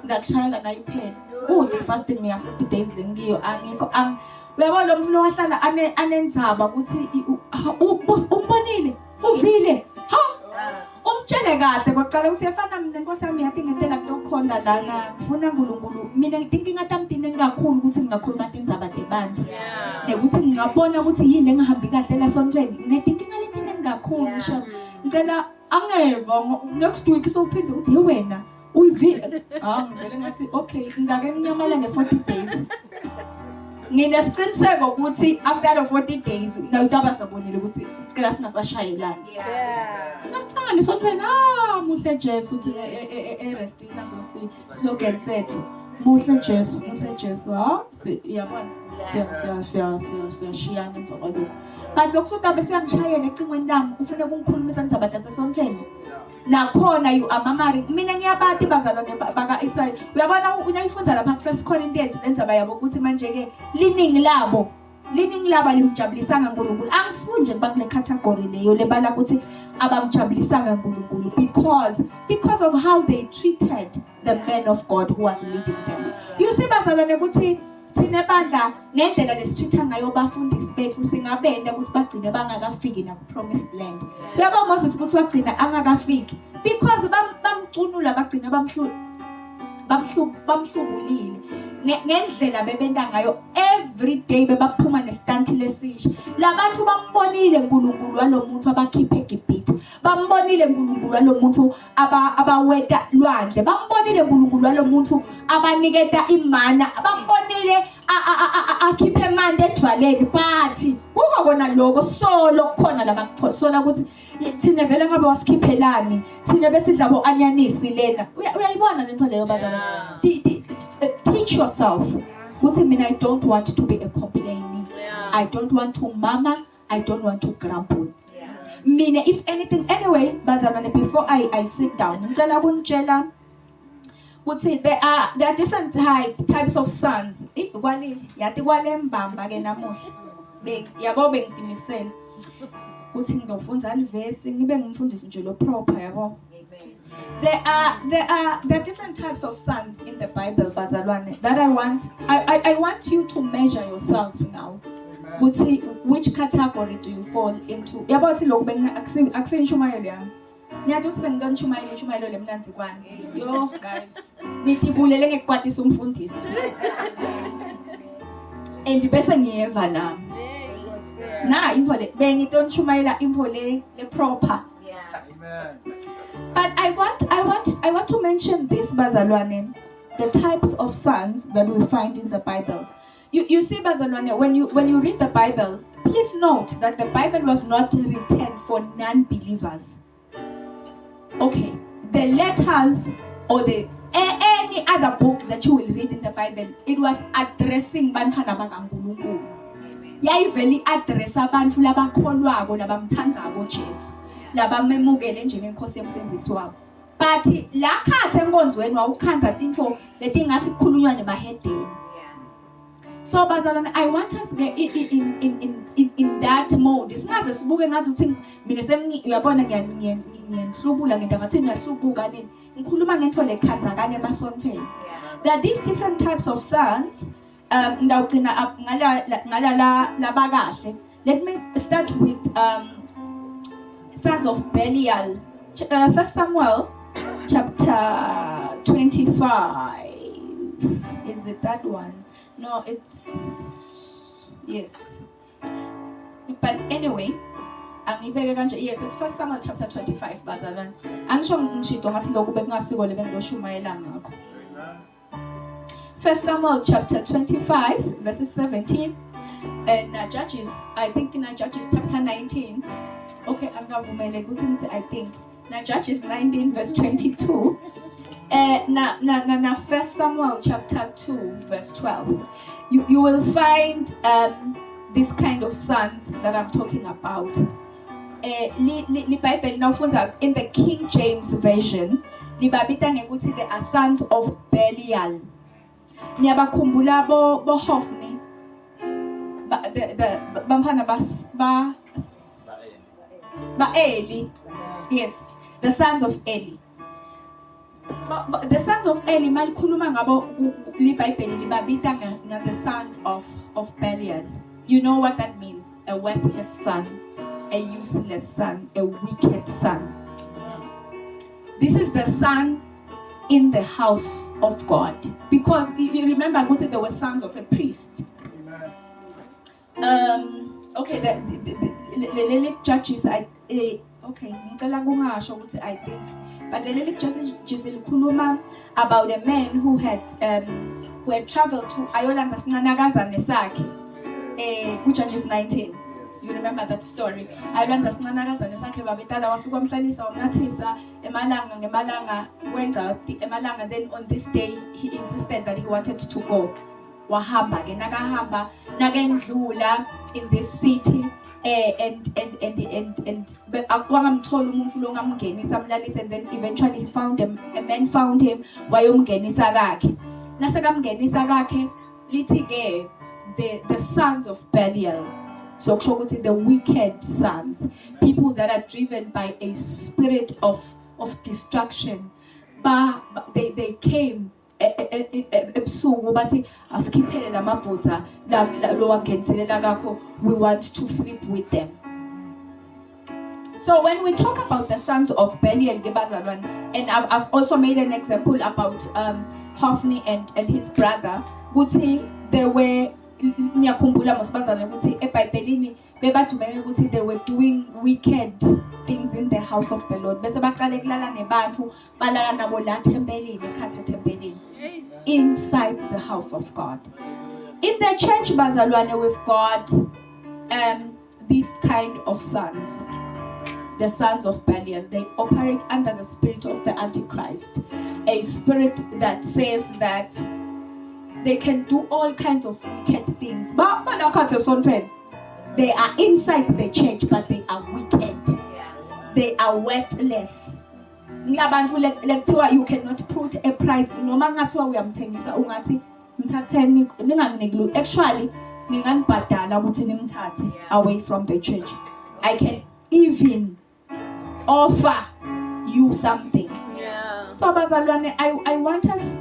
S1: ngakushayela nayiphela. Uthi fasting ngiya 40 days lengiyo angikho uyabona lo mfana wahlala anenzaba ukuthi umbonile uvile ha umtshele kahle kwaqala ukuthi efana mina Nkosi yami yathi ngentela kutokhona lana ufuna uNkulunkulu mina ngithinki ngathi amdini kakhulu ukuthi ngingakhuluma indzaba debantu nekuthi ngingabona ukuthi yini engahambi kahle la sontweni ngithinki ngalentini engakhulu sha ngicela angeva next week sophindze uthi hey wena uyivile ngivele ngathi okay ngake nginyamala ne40 days nginesiqiniseko ukuthi after the 40 days nawutaba sabonile ukuthi sicela singasashayelana nasihlangana isontweni muhle Jesu uthi erestina slogan sethu muhle Jesu iyabona siyashiyana emva kwalokho but lokusutaba siyangishayela ecingweni lami ufune ukungikhulumisa ngizabatha sesontweni nakhona you are mamaring mina ngiyabati bazalwane baka Israel uyabona uyayifunza lapha ku 1 Corinthians lenzaba yabo ukuthi manje ke liningi labo limjabulisanga uNkulunkulu angifunje bakule category leyo lebala ukuthi abamjabulisanga uNkulunkulu because of how they treated the men of God who was leading them. You see bazalwane ukuthi thina bandla ngendlela lesitreatha ngayo bafundisi bethu singabenda ukuthi bagcine bangakafiki na promised land. Uyabona Moses ukuthi wagcina angakafiki because bamcunula bagcina bamhlubulile ngendlela bebenda ngayo every day bebaphuma nestanti lesisha labantu bambonile uNkulunkulu walomuntu abakhiphe eGibhithe bambonile uNkulunkulu walomuntu abaweta lwandle bambonile uNkulunkulu walomuntu abaniketa imana bambonile akhiphe emanti edvaleni bathi kuba kona lokho solo kukhona labakuthosola ukuthi thina vele ngabe wasikhiphelani thina besidla bo anyanisi lena uyayibona lento leyo bazalwane teach yourself ukuthi mina I don't want to be a complaining I don't want to mama I don't want to grumble mina if anything anyway bazalwane before I sit down ngicela ukunitshela ukuthi there are different types of sons ikwalile yathi kwalembamba ke namuhla yabo bengidimisela ukuthi ngizofunda alivesi ngibe ngimfundisi nje lo proper yabo. There are different types of sons in the Bible bazalwane that I want you to measure yourself now. Which category do you fall into? Yabathi lokho akusinishumayelo yami. Ngiyathi usibenginishumayelo lemnanzi kwani. Yo guys, nitibulele ngekukwatisa umfundisi. And bese ngiyeva nami. Na imvole bengitontshumayela imvole le proper. Amen. But I want to mention this bazalwane, the types of sons that we find in the Bible. You see bazalwane, when you read the Bible, please note that the Bible was not written for non-believers. Okay, the letters or any other book that you will read in the Bible, it was addressing bantwana bakaNkulunkulu. Yayiveli address abantu labakholwako labamthandzako Jesu. Labamemukele njengenkosi yemsenzisi wabo. But la khathe enkonzweni wawukhanza tinto letingathi kukhulunywa nemahedeni. So bazalwane, I want us to get in that mode. Singaze sibuke ngathi uthi mina uyabona ngiyanhlubula ngendaba thina yahlubuka nini. Ngikhuluma ngento lekhanza kane emasontweni. There are these different types of sons. Ndawugcina ngala labakahle. Let me start with sons of Belial. 1 Samuel chapter 25. Is it that one? No, it's yes. But anyway, yes, it's 1 Samuel chapter 25, bazalwane. Angisho ngishito ngathi lokho bekungasiko lebengoshumayela ngakho. 1 Samuel chapter 25 verses 17 and Judges, I think in Judges chapter 19. Okay, angavumele ukuthi ngithi I think. Now Judges 19 verse 22. Na 1 Samuel chapter 2 verse 12. You will find this kind of sons that I'm talking about. Bible nawufunda in the King James version, libabita ngekuthi they are sons of Belial. Niyabakhumbula bo Hofni. Bamfana ba Eli. Yes, the sons of Eli. But the sons of Eli malikhuluma ngabo liBhayibheli libabita the sons of Belial. You know what that means? A worthless son, a useless son, a wicked son. This is the son in the house of God. Because if you remember, there were sons of a priest. Okay, the judges, I think, but the Lily Judges about a man who had traveled to Ireland as Nanagaza Nesaki, which Judges 19. You remember that story? Ireland as Nanagaza Nesaki, Babitala, Wafukom Salisa, Natisa, Emalanga, went out, Emalanga. Then on this day, he insisted that he wanted to go. Wahamba, Nagahamba, Nagendula in this city. And then eventually he found him. A man found him. The sons of Belial. So the wicked sons, people that are driven by a spirit of destruction. But they came. Ebusuku bathi asikhiphele lamabhutha lo wangenzilela kakho, we want to sleep with them. So when we talk about the sons of Belial, and I've also made an example about Hophni and his brother, kuthi they were ngiyakhumbula mosibazana ukuthi eBhayibhelini bebathumeke ukuthi they were doing wicked things in the house of the Lord. Bese baqale kulala nebantu balala nabo la thempelini ekhathe thempelini inside the house of God. In the church bazalwane, we've got these kind of sons. The sons of Belial, they operate under the spirit of the Antichrist, a spirit that says that they can do all kinds of wicked things. They are inside the church, but they are wicked. They are worthless. You cannot put a price. No matter what we are saying, actually, away from the church. I can even offer you something. So, bazalwane, I want us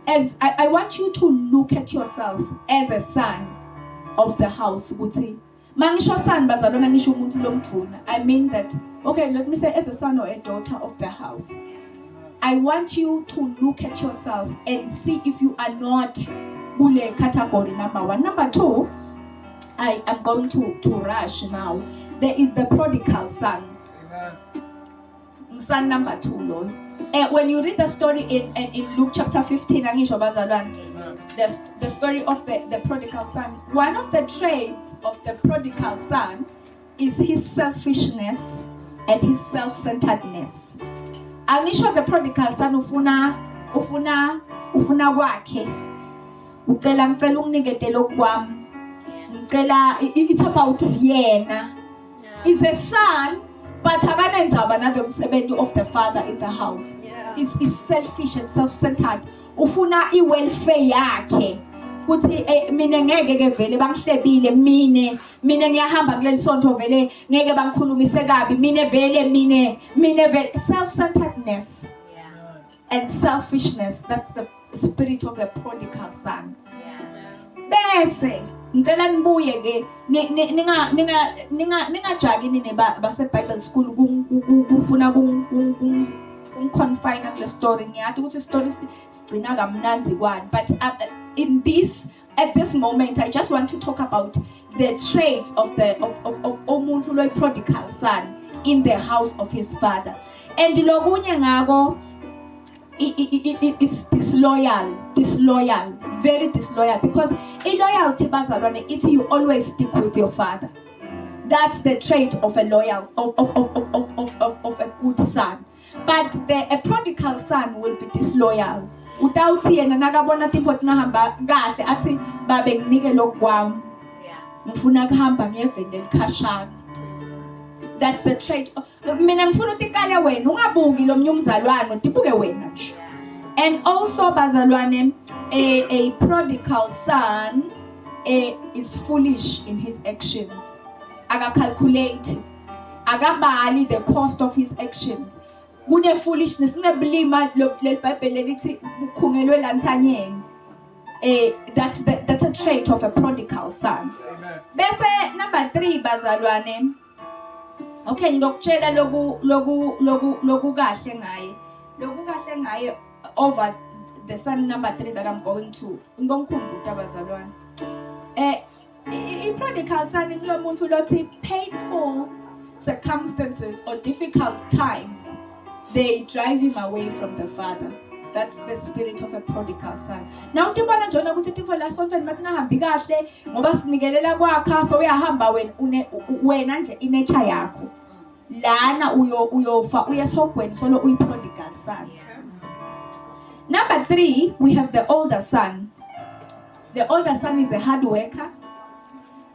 S1: as I want you to look at yourself as a son of the house. I mean that, okay, let me say as a son or a daughter of the house. I want you to look at yourself and see if you are not bule category number 1. Number 2, I am going to rush now. There is the prodigal son. Son number 2, Lord. When you read the story in Luke chapter 15, the story of the prodigal son, one of the traits of the prodigal son is his selfishness and his self-centeredness. Angisho the prodigal son ufuna kwakhe. Ucela ngicela unginikete lokwami. Ngicela it's about yena. Is a son, but akanenza another umsebenzi of the father in the house. Is selfish and self-centered. Ufuna i-welfare yakhe. Kuthi mina ngeke ke vele bangihlebile mina ngiyahamba kuleli sonto vele ngeke bangikhulumise kabi mina vele self-centeredness and selfishness. That's the spirit of the prodigal son. Bese ngicela nibuye ke ningajaki nini base Bible school kufuna confine kule story ngiyathi ukuthi story sigcina kamnanzi kwani, but at this moment I just want to talk about the traits of umuntu lo prodigal son in the house of his father. And lokunye ngako it's disloyal, very disloyal, because loyalty bazalwane it's you always stick with your father. That's the trait of a loyal of a good son. But a prodigal son will be disloyal. Without yena nakabona tifo ngahamba kahle athi babe nginike lokwami. Ngifuna kuhamba ngiyevendela khashana. That's the trait. Mina ngifuna utikale wena ungabuki lo mnyumzalwane udibuke wena nje. And also bazalwane, a prodigal son is foolish in his actions. Aga calculate, aga bali the cost of his actions. kune foolishness kunebulima leBhayibheli lithi ukhungelwe lanthanyeni. That's a trait of a prodigal son. Amen. Bese number 3 bazalwane. Okay, ngidokutshela loku kahle ngaye. Loku kahle ngaye over the son number 3 that I'm going to. Ngomkhumbuta bazalwane. I-prodigal son ngulomuntu lothi painful circumstances or difficult times, they drive him away from the father. That's the spirit of a prodigal son. Now tibona njona ukuthi tifo la sontweni mathi ngahambi kahle ngoba sinikelela kwakha so uyahamba wena nje inature yakho. Lana uyofa uyesogweni solo uyi-prodigal son. Number 3, we have the older son. The older son is a hard worker,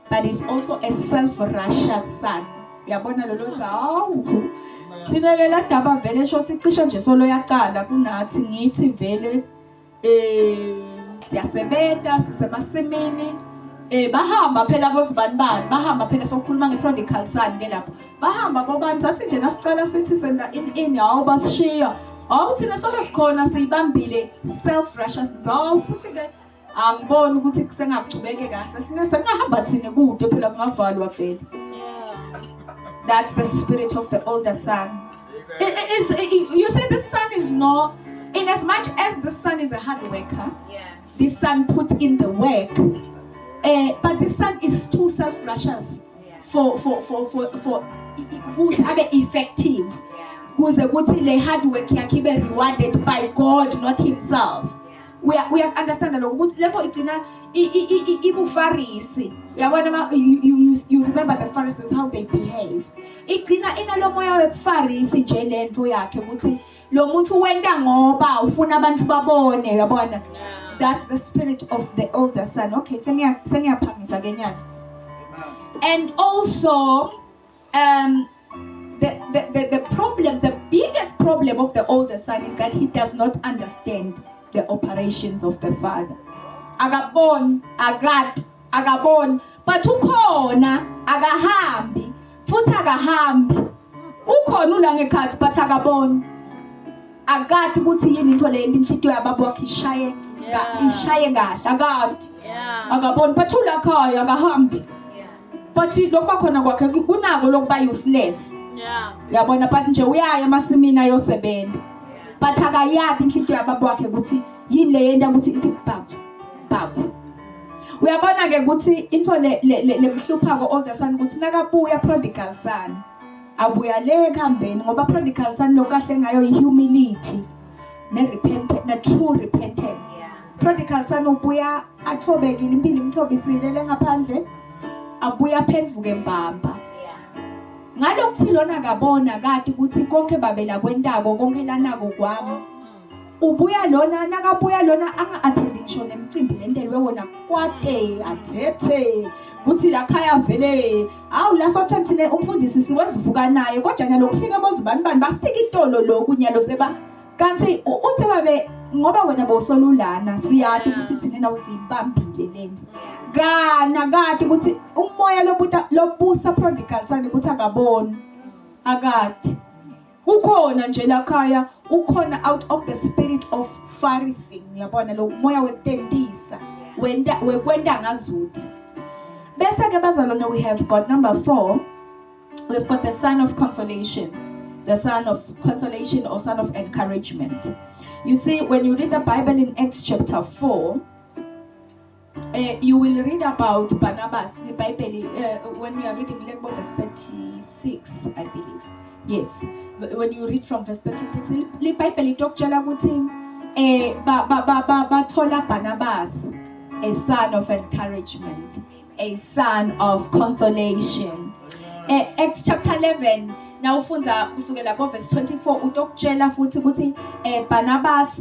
S1: but is also a self-righteous son. Yabona lolo zawu. Thina lela daba vele shothi cishe nje solo yaqala kunathi ngithi vele siyasebenza sisemasimini bahamba phela bozibanibani bahamba phela sokukhuluma ngeprodigal son ke lapho bahamba bobani sathi nje nasicela sithi senda in yawo basishiya awuthina solo sikhona siyibambile self-righteous zawu futhi ke angiboni ukuthi kusengaqhubeke kahle singahamba thina kude phela kungavalwa vele. That's the spirit of the older son. You see, the son is not, in as much as the son is a hard worker, the son puts in the work, but the son is too self-righteous for effective. Because the hard work yakhe be rewarded by God, not himself. We understand that level itina ibu Pharisee. You remember the Pharisees how they behaved. Itina ina lo moya we Pharisee nje lento yakhe ukuthi lo muntu wenda ngoba ufuna abantu babone yabona. That's the spirit of the older son. Okay, sengiyaphangisa kenyana. And also the problem, the biggest problem of the older son is that he does not understand the operations of the father. Agabon, but ukhona agahambi, futhi agahambi. Ukhona ulangekhathi but agabon. Agati ukuthi yini into le inhlitiyo yababa wakhe ishaye kahle agati. Agabon but ulakhaya agahambi. But lokho khona kwakhe unako lokuba useless. Yabona but nje uyaya emasimini ayosebenza. But akayathi inhlitiyo yababa wakhe ukuthi yini le yento ukuthi ithi babu. Uyabona ke ukuthi info le mhlupha ko older son ukuthi nakabuya prodigal son abuya le khambeni ngoba prodigal son lokahle ngayo ihumility ne true repentance. Prodigal son ubuya athobekile impilo imthobisile lengaphandle abuya phenduke mbamba. Ngalokuthi lona akabona kade ukuthi konke babela kwentako konke lanako kwami. Ubuya lona nakabuya lona anga-attending ngisho nemicimbi lendele wona kwade athethe kuthi la khaya vele awu la sontweni thina umfundisi siwezivuka naye kodwa nyalo kufika bozibanibani bafika itolo lokhu nyalo seba kanti uthi babe ngoba wena bosolulana siyathi ukuthi thina nawe siyibambile lento kana kade ukuthi umoya lobusa prodigal son ukuthi akabona akade ukhona nje la khaya ukhona out of the spirit of Pharisee uyabona lo moya wetendisa wekwenda ngazuthi. Bese ke bazalwane, we have got number 4, we've got the son of consolation, the son of consolation or son of encouragement. You see, when you read the Bible in Acts chapter 4, you will read about Barnabas. The Bible, when we are reading about verse 36, I believe. Yes, when you read from verse 36, the Bible talks about bathola Barnabas, a son of encouragement, a son of consolation. Acts chapter 11. Now ufunza kusukela ku verse 24 utokutshela futhi ukuthi Barnabas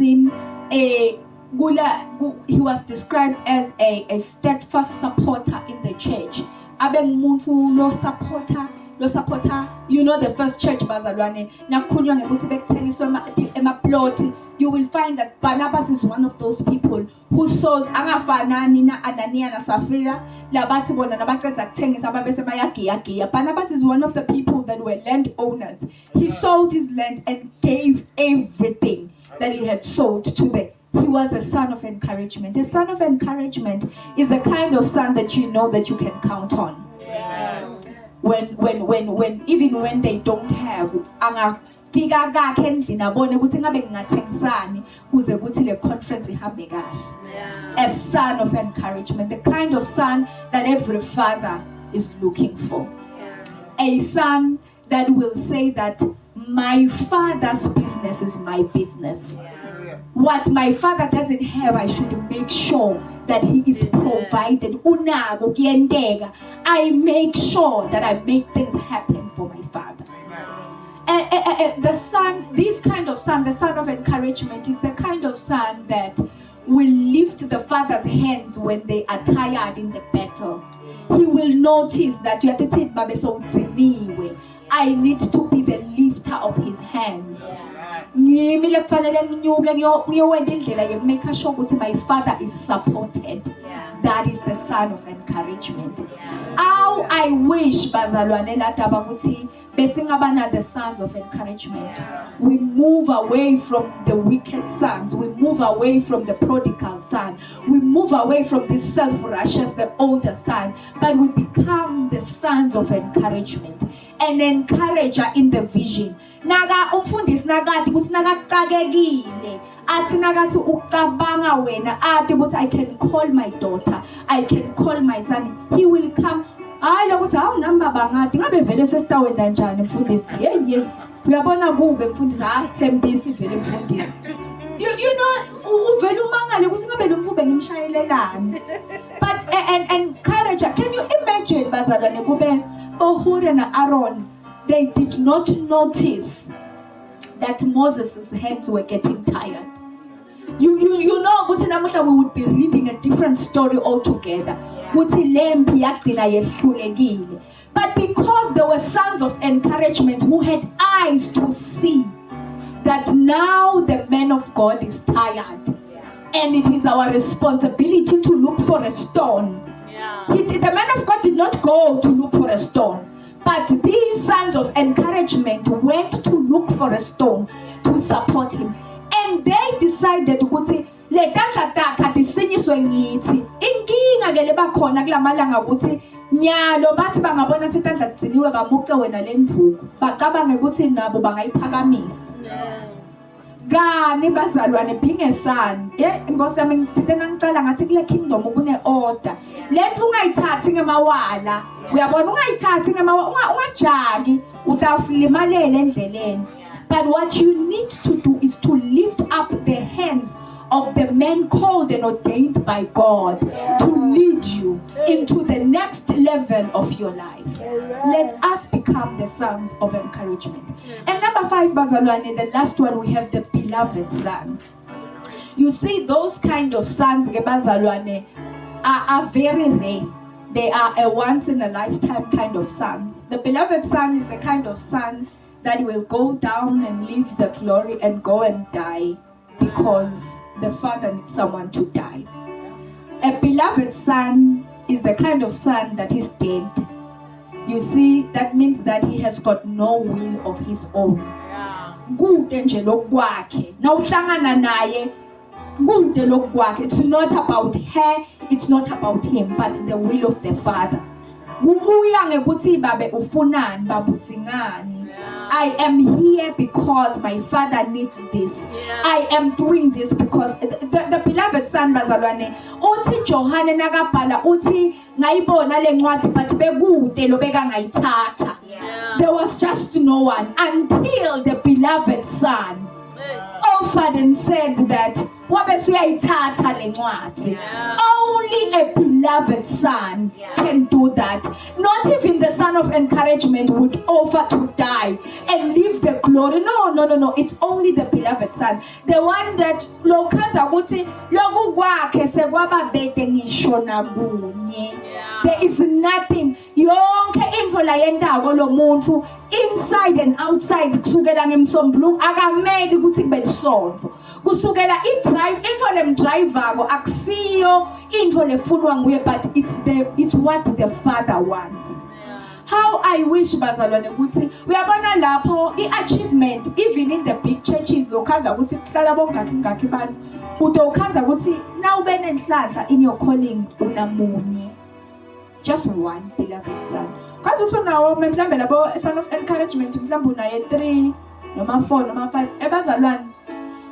S1: he was described as a steadfast supporter in the church. Abe ngumuntu lo supporter lo supporter, you know, the first church bazalwane nakukhulunywa ngekuthi bekuthengiswa emaplot. You will find that Barnabas is one of those people who sold angafanani na Anania na Sapphira labathi bona nabaqeda kuthengisa babese bayagiya. Barnabas is one of the people that were landowners. He sold his land and gave everything that he had sold to them. He was a son of encouragement. A son of encouragement is the kind of son that you know that you can count on. Yeah. When even when they don't have, fika kakhe endlini abone ukuthi ngabe ngingathengisani kuze kuthi le conference ihambe kahle. A son of encouragement, the kind of son that every father is looking for. A son that will say that my father's business is my business. What my father doesn't have, I should make sure that he is provided. Unago kuyenteka. I make sure that I make things happen for my father. The son, this kind of son, the son of encouragement, is the kind of son that will lift the father's hands when they are tired in the battle. He will notice that you have to take I need to be the lifter of his hands. Make sure that my father is supported. That is the son of encouragement. How I wish bazalwane latabamuti besingabana the sons of encouragement. We move away from the wicked sons. We move away from the prodigal son. We move away from the self-righteous, the older son, but we become the sons of encouragement. An encourager in the vision. Naga umfundisi nagati ukuthi nakaqakekile athi nagathi ucabanga wena athi ukuthi I can call my daughter, I can call my son, he will come. Hayi lokuthi awunamba bangadi ngabe vele sesitawenda njani mfundisi hey uyabona kube mfundisi thembisi vele mfundisi you know uvela umangale ukuthi ngabe lo mfube ngimshayelelana. But an encourager, can you imagine bazalwane kube Ohura and Aaron, they did not notice that Moses' hands were getting tired. You know, we would be reading a different story altogether. But because there were sons of encouragement who had eyes to see that now the man of God is tired, and it is our responsibility to look for a stone. The man of God did not go to look for a stone, but these sons of encouragement went to look for a stone to support him. And they decided ukuthi le kakataka tisinyiswe ngithi inkinga ke lebakhona kulamalanga ukuthi nyalo bathi bangabona ukuthi tandla tsiniwe bamuce wena lendvuku bacabange ukuthi nabo bangayiphakamisa. Gani bazalwane being a son Nkosi yami ngithina ngicela ngathi kule kingdom kune order lethu ungayithathi ngemawala uyabona ungayithathi ngemawala ungajaki utawusilimalela endleleni. But what you need to do is to lift up the hands of the men called and ordained by God to lead you into the next level of your life. Let us become the sons of encouragement. And number 5, bazalwane, the last one, we have the beloved son. You see, those kind of sons, bazalwane, are very rare. They are a once in a lifetime kind of sons. The beloved son is the kind of son that will go down and leave the glory and go and die because the father needs someone to die. A beloved son is the kind of son that is dead. You see, that means that he has got no will of his own. Kude nje lokwakhe. Nawuhlangana naye kude lokwakhe. It's not about her, it's not about him, but the will of the father. Kubuya ngekuthi babe ufunani babudzingani. I am here because my father needs this. I am doing this because the beloved son bazalwane uthi Johane nakabhala uthi ngayibona lencwadi but bekude lobeka ngayithatha. There was just no one until the beloved son offered and said that wabe uyayithatha lencwadi. Only a beloved son can do that. Not even the son of encouragement would offer to die and leave the glory. No. It's only the beloved son. The one that lokhanza ukuthi loku kwakhe sekwaba bede ngisho nakunye. There is nothing. Yonke info la yentako lo muntu inside and outside kusukela ngemsombuluko akameli ukuthi kube lisonto. Kusukela drive info lemdriver ko akusiyo info lefunwa nguye, but it's what the Father wants. How I wish bazalwane ukuthi uyabona lapho iachievement even in the big churches lokhanza ukuthi kuhlala bongakhi bantu utokhanza ukuthi na ube nenhlanhla in your calling unamunye, just one beloved son. Kanti uthi unawo mhlawumbe labo son of encouragement mhlawumbe unaye 3 noma 4 noma 5 ebazalwane.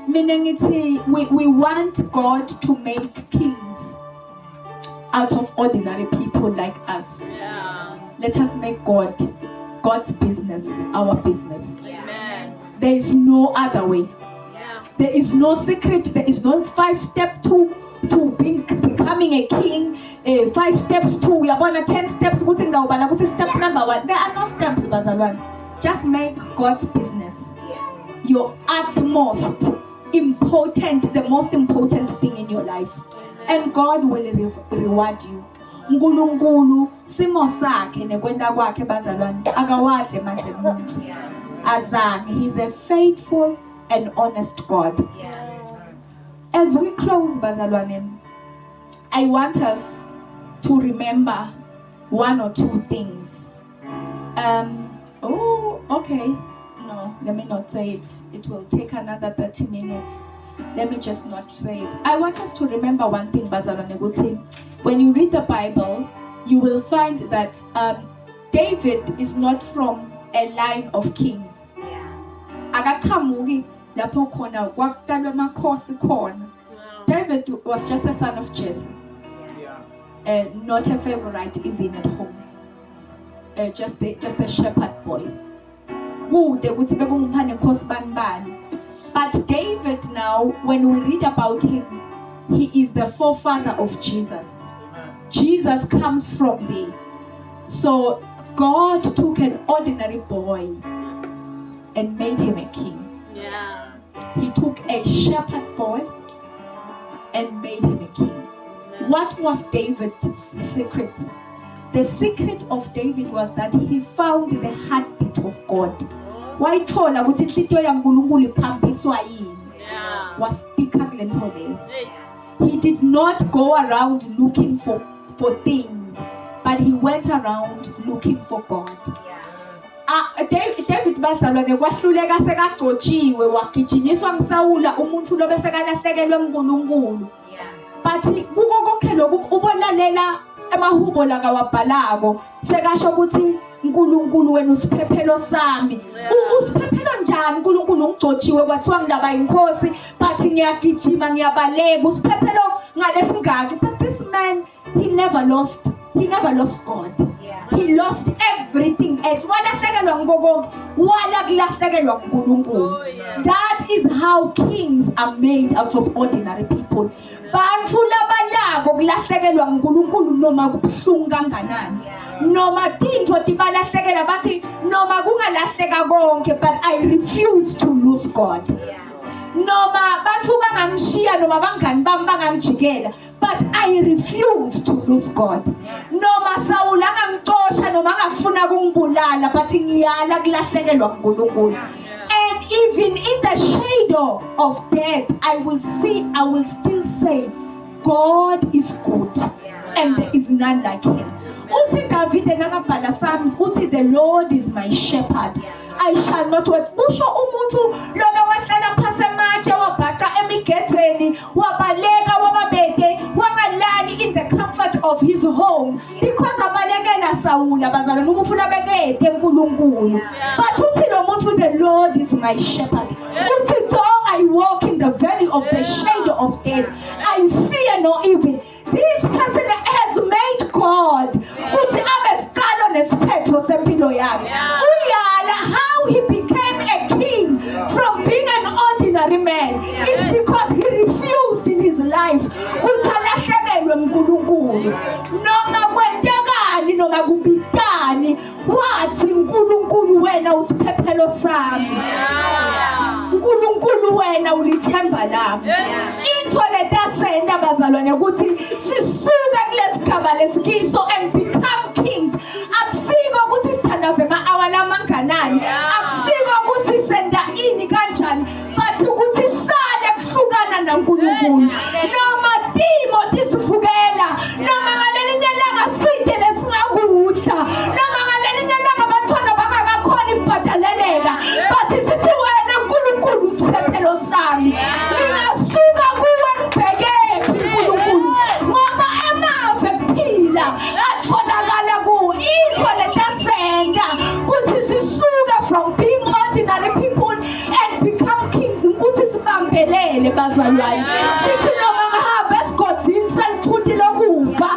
S1: Mina ngithi we want God to make kings out of ordinary people like us. Let us make God's business our business.
S2: Amen.
S1: There is no other way. There is no secret. There is no 5-step to becoming a king. 5 steps to we are on 10 steps. Step number 1. There are no steps, bazalwan. Just make God's business your utmost important, the most important thing in your life, and God will reward you. Nkulunkulu simo sakhe nekwenda kwakhe bazalwane akawadle manje umuntu azange. He's a faithful and honest God. As we close bazalwane, I want us to remember 1 or 2 things. No, let me not say it. It will take another 30 minutes. Let me just not say it. I want us to remember one thing, bazalwane guthi. When you read the Bible, you will find that David is not from a line of kings. Akaqhamuki lapho khona kwakutalwa amakhosi khona. David was just a son of Jesse. Not a favorite even at home. Just a shepherd boy. But David now, when we read about him, he is the forefather of Jesus. Jesus comes from there. So God took an ordinary boy and made him a king. He took a shepherd boy and made him a king. What was David's secret? The secret of David was that he found the heartbeat of God. Why thola ukuthi inhliziyo yaNkulunkulu iphambiswa yini? Wastika kule nto leyo. He did not go around looking for things, but he went around looking for God. David bazalwane kwahluleka sekagcotshiwe wagijinyiswa ngisawula umuntu lo bese kalahlekelwe uNkulunkulu. But kuko konke lokhu ubolalela emahubo la kawabhalako sekasho ukuthi uNkulunkulu wena usiphephelo sami. Usiphephelo njani uNkulunkulu ungcotshiwe kwathiwa ngidaba inkosi but ngiyagijima ngiyabaleka usiphephelo ngalesingaki. But this man, he never lost God. He lost everything else. That is how kings are made out of ordinary people. But I refuse to lose God. But I refuse to lose God. And even in the shadow of death, I will still say, God is good, and there is none like him. The Lord is my shepherd. I shall not want. In the comfort of his home, because the Lord is my shepherd. Though I walk in the valley of the shadow of death, I fear no evil. This person has made God. How he became a king from being an ordinary man is because he refused in his life. wena ulithemba lami. Into letasenda bazalwane ukuthi sisuka kulesigaba lesikiso and become kings. Akusiko ukuthi sithandaze ma-hour amanganani, akusiko ukuthi senda ini kanjani, but ukuthi sale kuhlukana naNkulunkulu. Noma timo tisivukela, noma ngalelinye ilanga side lesingakudla, noma ngalelinye ilanga abantwana bangakakhona ukubhadaleleka, but sithi wena Nkulunkulu siphephelo sami. Ngingasuka kuwe ngibheke uNkulunkulu ngoba amave kuphila atholakala kuwe. Into letasenda ukuthi sisuka from being ordinary people and become kings, ukuthi sibambelele bazalwane. Sithi noma ngihamba esigodini selithuthi lokufa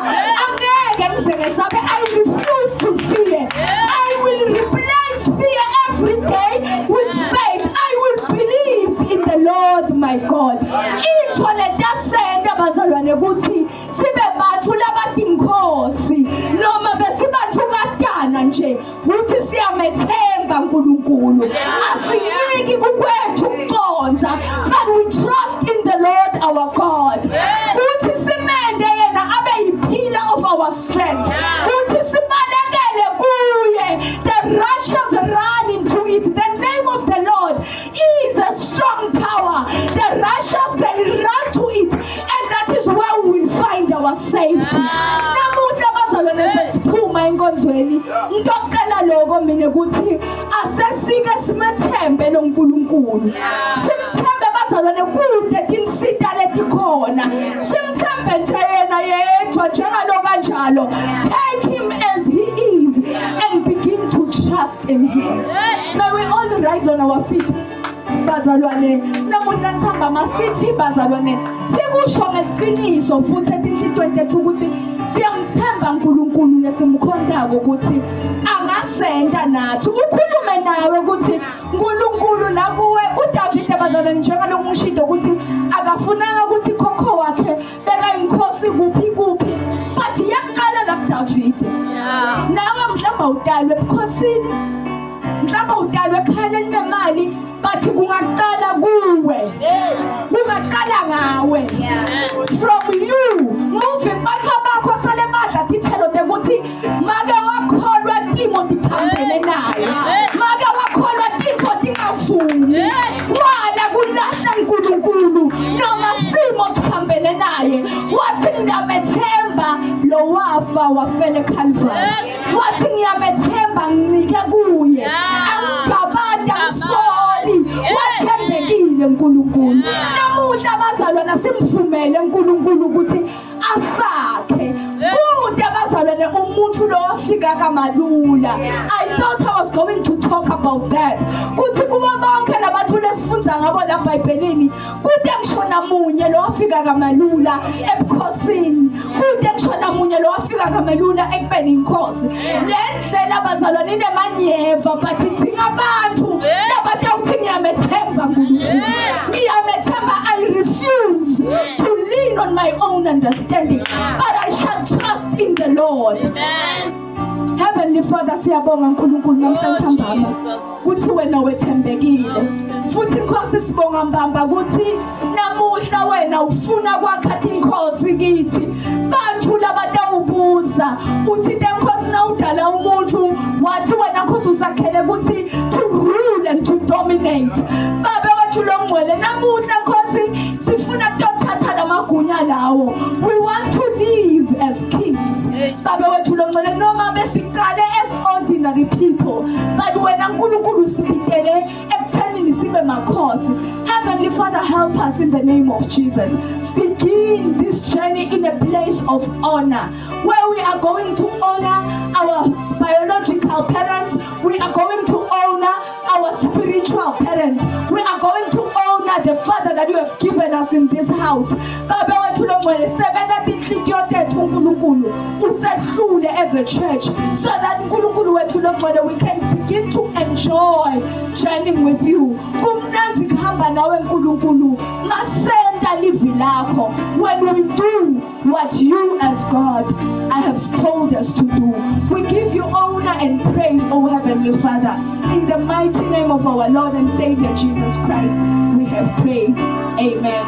S1: angeke ngize ngesabe. I refuse to fear. I will replace fear every day with faith. I will believe in the Lord my God. Into letasenda bazalwane ukuthi sibe bathu labadinkosi noma besibathu kadana nje ukuthi siyamethemba uNkulunkulu. Asiniki kukwethu ukuqonda, but we trust in the Lord our God. Ukuthi simende yena abe yiphila of our strength. Ukuthi sibalekele kuye. The righteous run into it. The name of the Lord is a strong tower. The righteous they run to it, and that is where we will find our safety. Namuhla bazalwane sesiphuma enkonzweni ngicela lokho mina ukuthi asesike simethembe lo Nkulunkulu. Simthembe bazalwane kude tinsita letikhona. Simthembe nje yena yedwa njengalo kanjalo. Take him as he is and begin to trust in him. May we all rise on our feet. Bazalwane namuhla nthamba masithi bazalwane sikusho ngeqiniso futhi etinhlitweni tethu ukuthi siyamthemba uNkulunkulu lesimkhondako ukuthi angasenda nathi. Ukhulume nawe ukuthi uNkulunkulu la kuwe. uDavid bazalwane njengalo ngishilo ukuthi akafunanga ukuthi khokho wakhe beka inkosi kuphi but yaqala la David. Nawe mhlamba udalwe ebukhosini, mhlamba udalwe ekhaya elinemali, bathi kungaqala kuwe, kungaqala ngawe. From you moving bakho sale badla dithelo ukuthi make wakholwa timo diphambene naye, make wakholwa timo dingavumi, wala kulahla uNkulunkulu noma simo siphambene naye. Wathi ngiyamethemba lo wafa wafela eCalvary. Wathi ngiyamethemba ngincike kuye, angigabanda ngisoli, wathembekile uNkulunkulu. Namuhla bazalwana simvumele uNkulunkulu ukuthi asakhe kude bazalwane umuntu lo wafika kamalula. I thought I was going to talk about that. Kuthi kuba bonke labantu lesifunza ngabo la eBhayibhelini kude ngishona munye lo wafika kamalula ebukhosini, kude ngishona munye lo wafika kamalula ekubeni inkosi. Lendlela bazalwane inemanyeva but idinga abantu labatawuthi ngiyamethemba uNkulunkulu. Ngiyamethemba. I refuse to lean on my own understanding, but I shall trust in the Lord. Heavenly Father, siyabonga uNkulunkulu namhlanje mbamba kuthi wena wethembekile. Futhi inkosi sibonga mbamba kuthi namuhla wena ufuna kwakha inkosi kithi. Bantu labatawubuza uthi inkosi na udala umuntu wathi wena inkosi usakhele kuthi to rule and to dominate. Baba wethu longcwele namuhla inkosi sifuna kuthatha lamagunya lawo. We want to live as kings. Baba wethu longcwele noma besikale as ordinary people, but when uNkulunkulu sibitele ekutheni sibe makhosi. Heavenly Father, help us in the name of Jesus. Begin this journey in a place of honor, where we are going to honor our biological parents, we are going to honor our spiritual parents, we are going to honor the Father that you have given us in this house. Baba wethu longcwele sebenza inhliziyo tethu uNkulunkulu usehlule as a church, so that uNkulunkulu wethu longcwele we can begin to enjoy journeying with you. Kumnandi kuhamba nawe uNkulunkulu ngasenda livi lakho when we do what you as God have told us to do. We give you honor
S2: and praise, O Heavenly Father. In the mighty name of our Lord and Savior Jesus Christ, we have prayed. Amen.